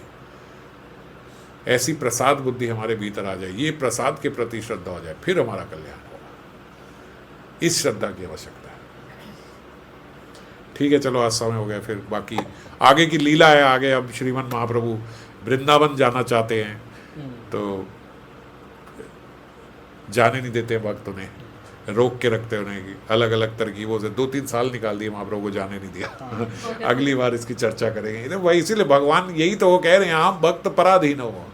ऐसी प्रसाद बुद्धि हमारे भीतर आ जाए, ये प्रसाद के प्रति श्रद्धा हो जाए, फिर हमारा कल्याण होगा। इस श्रद्धा की आवश्यकता है। ठीक है, चलो आज समय हो गया, फिर बाकी आगे की लीला है। आगे अब श्रीमन महाप्रभु वृंदावन जाना चाहते हैं तो जाने नहीं देते भक्त, उन्हें रोक के रखते, उन्हें अलग अलग तरकीबों से 2-3 साल निकाल दिए, महाप्रभु को जाने नहीं दिया। अगली बार इसकी चर्चा करेंगे। वही इसीलिए भगवान यही तो वो कह रहे हैं, आप भक्त पराधीन हो।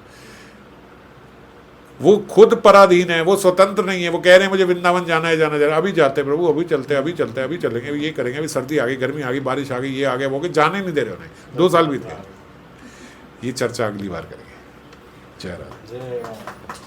वो खुद पराधीन है, वो स्वतंत्र नहीं है। वो कह रहे हैं मुझे वृंदावन जाना है, जाना अभी जाते प्रभु, अभी चलते, अभी चलते, अभी चलेंगे, ये करेंगे, अभी सर्दी आ गई, गर्मी आ गई, बारिश आ गई, ये आ गया, वो जाने नहीं दे रहे उन्हें। 2 साल बीत गए। ये चर्चा अगली बार करेंगे। जय राम। जय राम।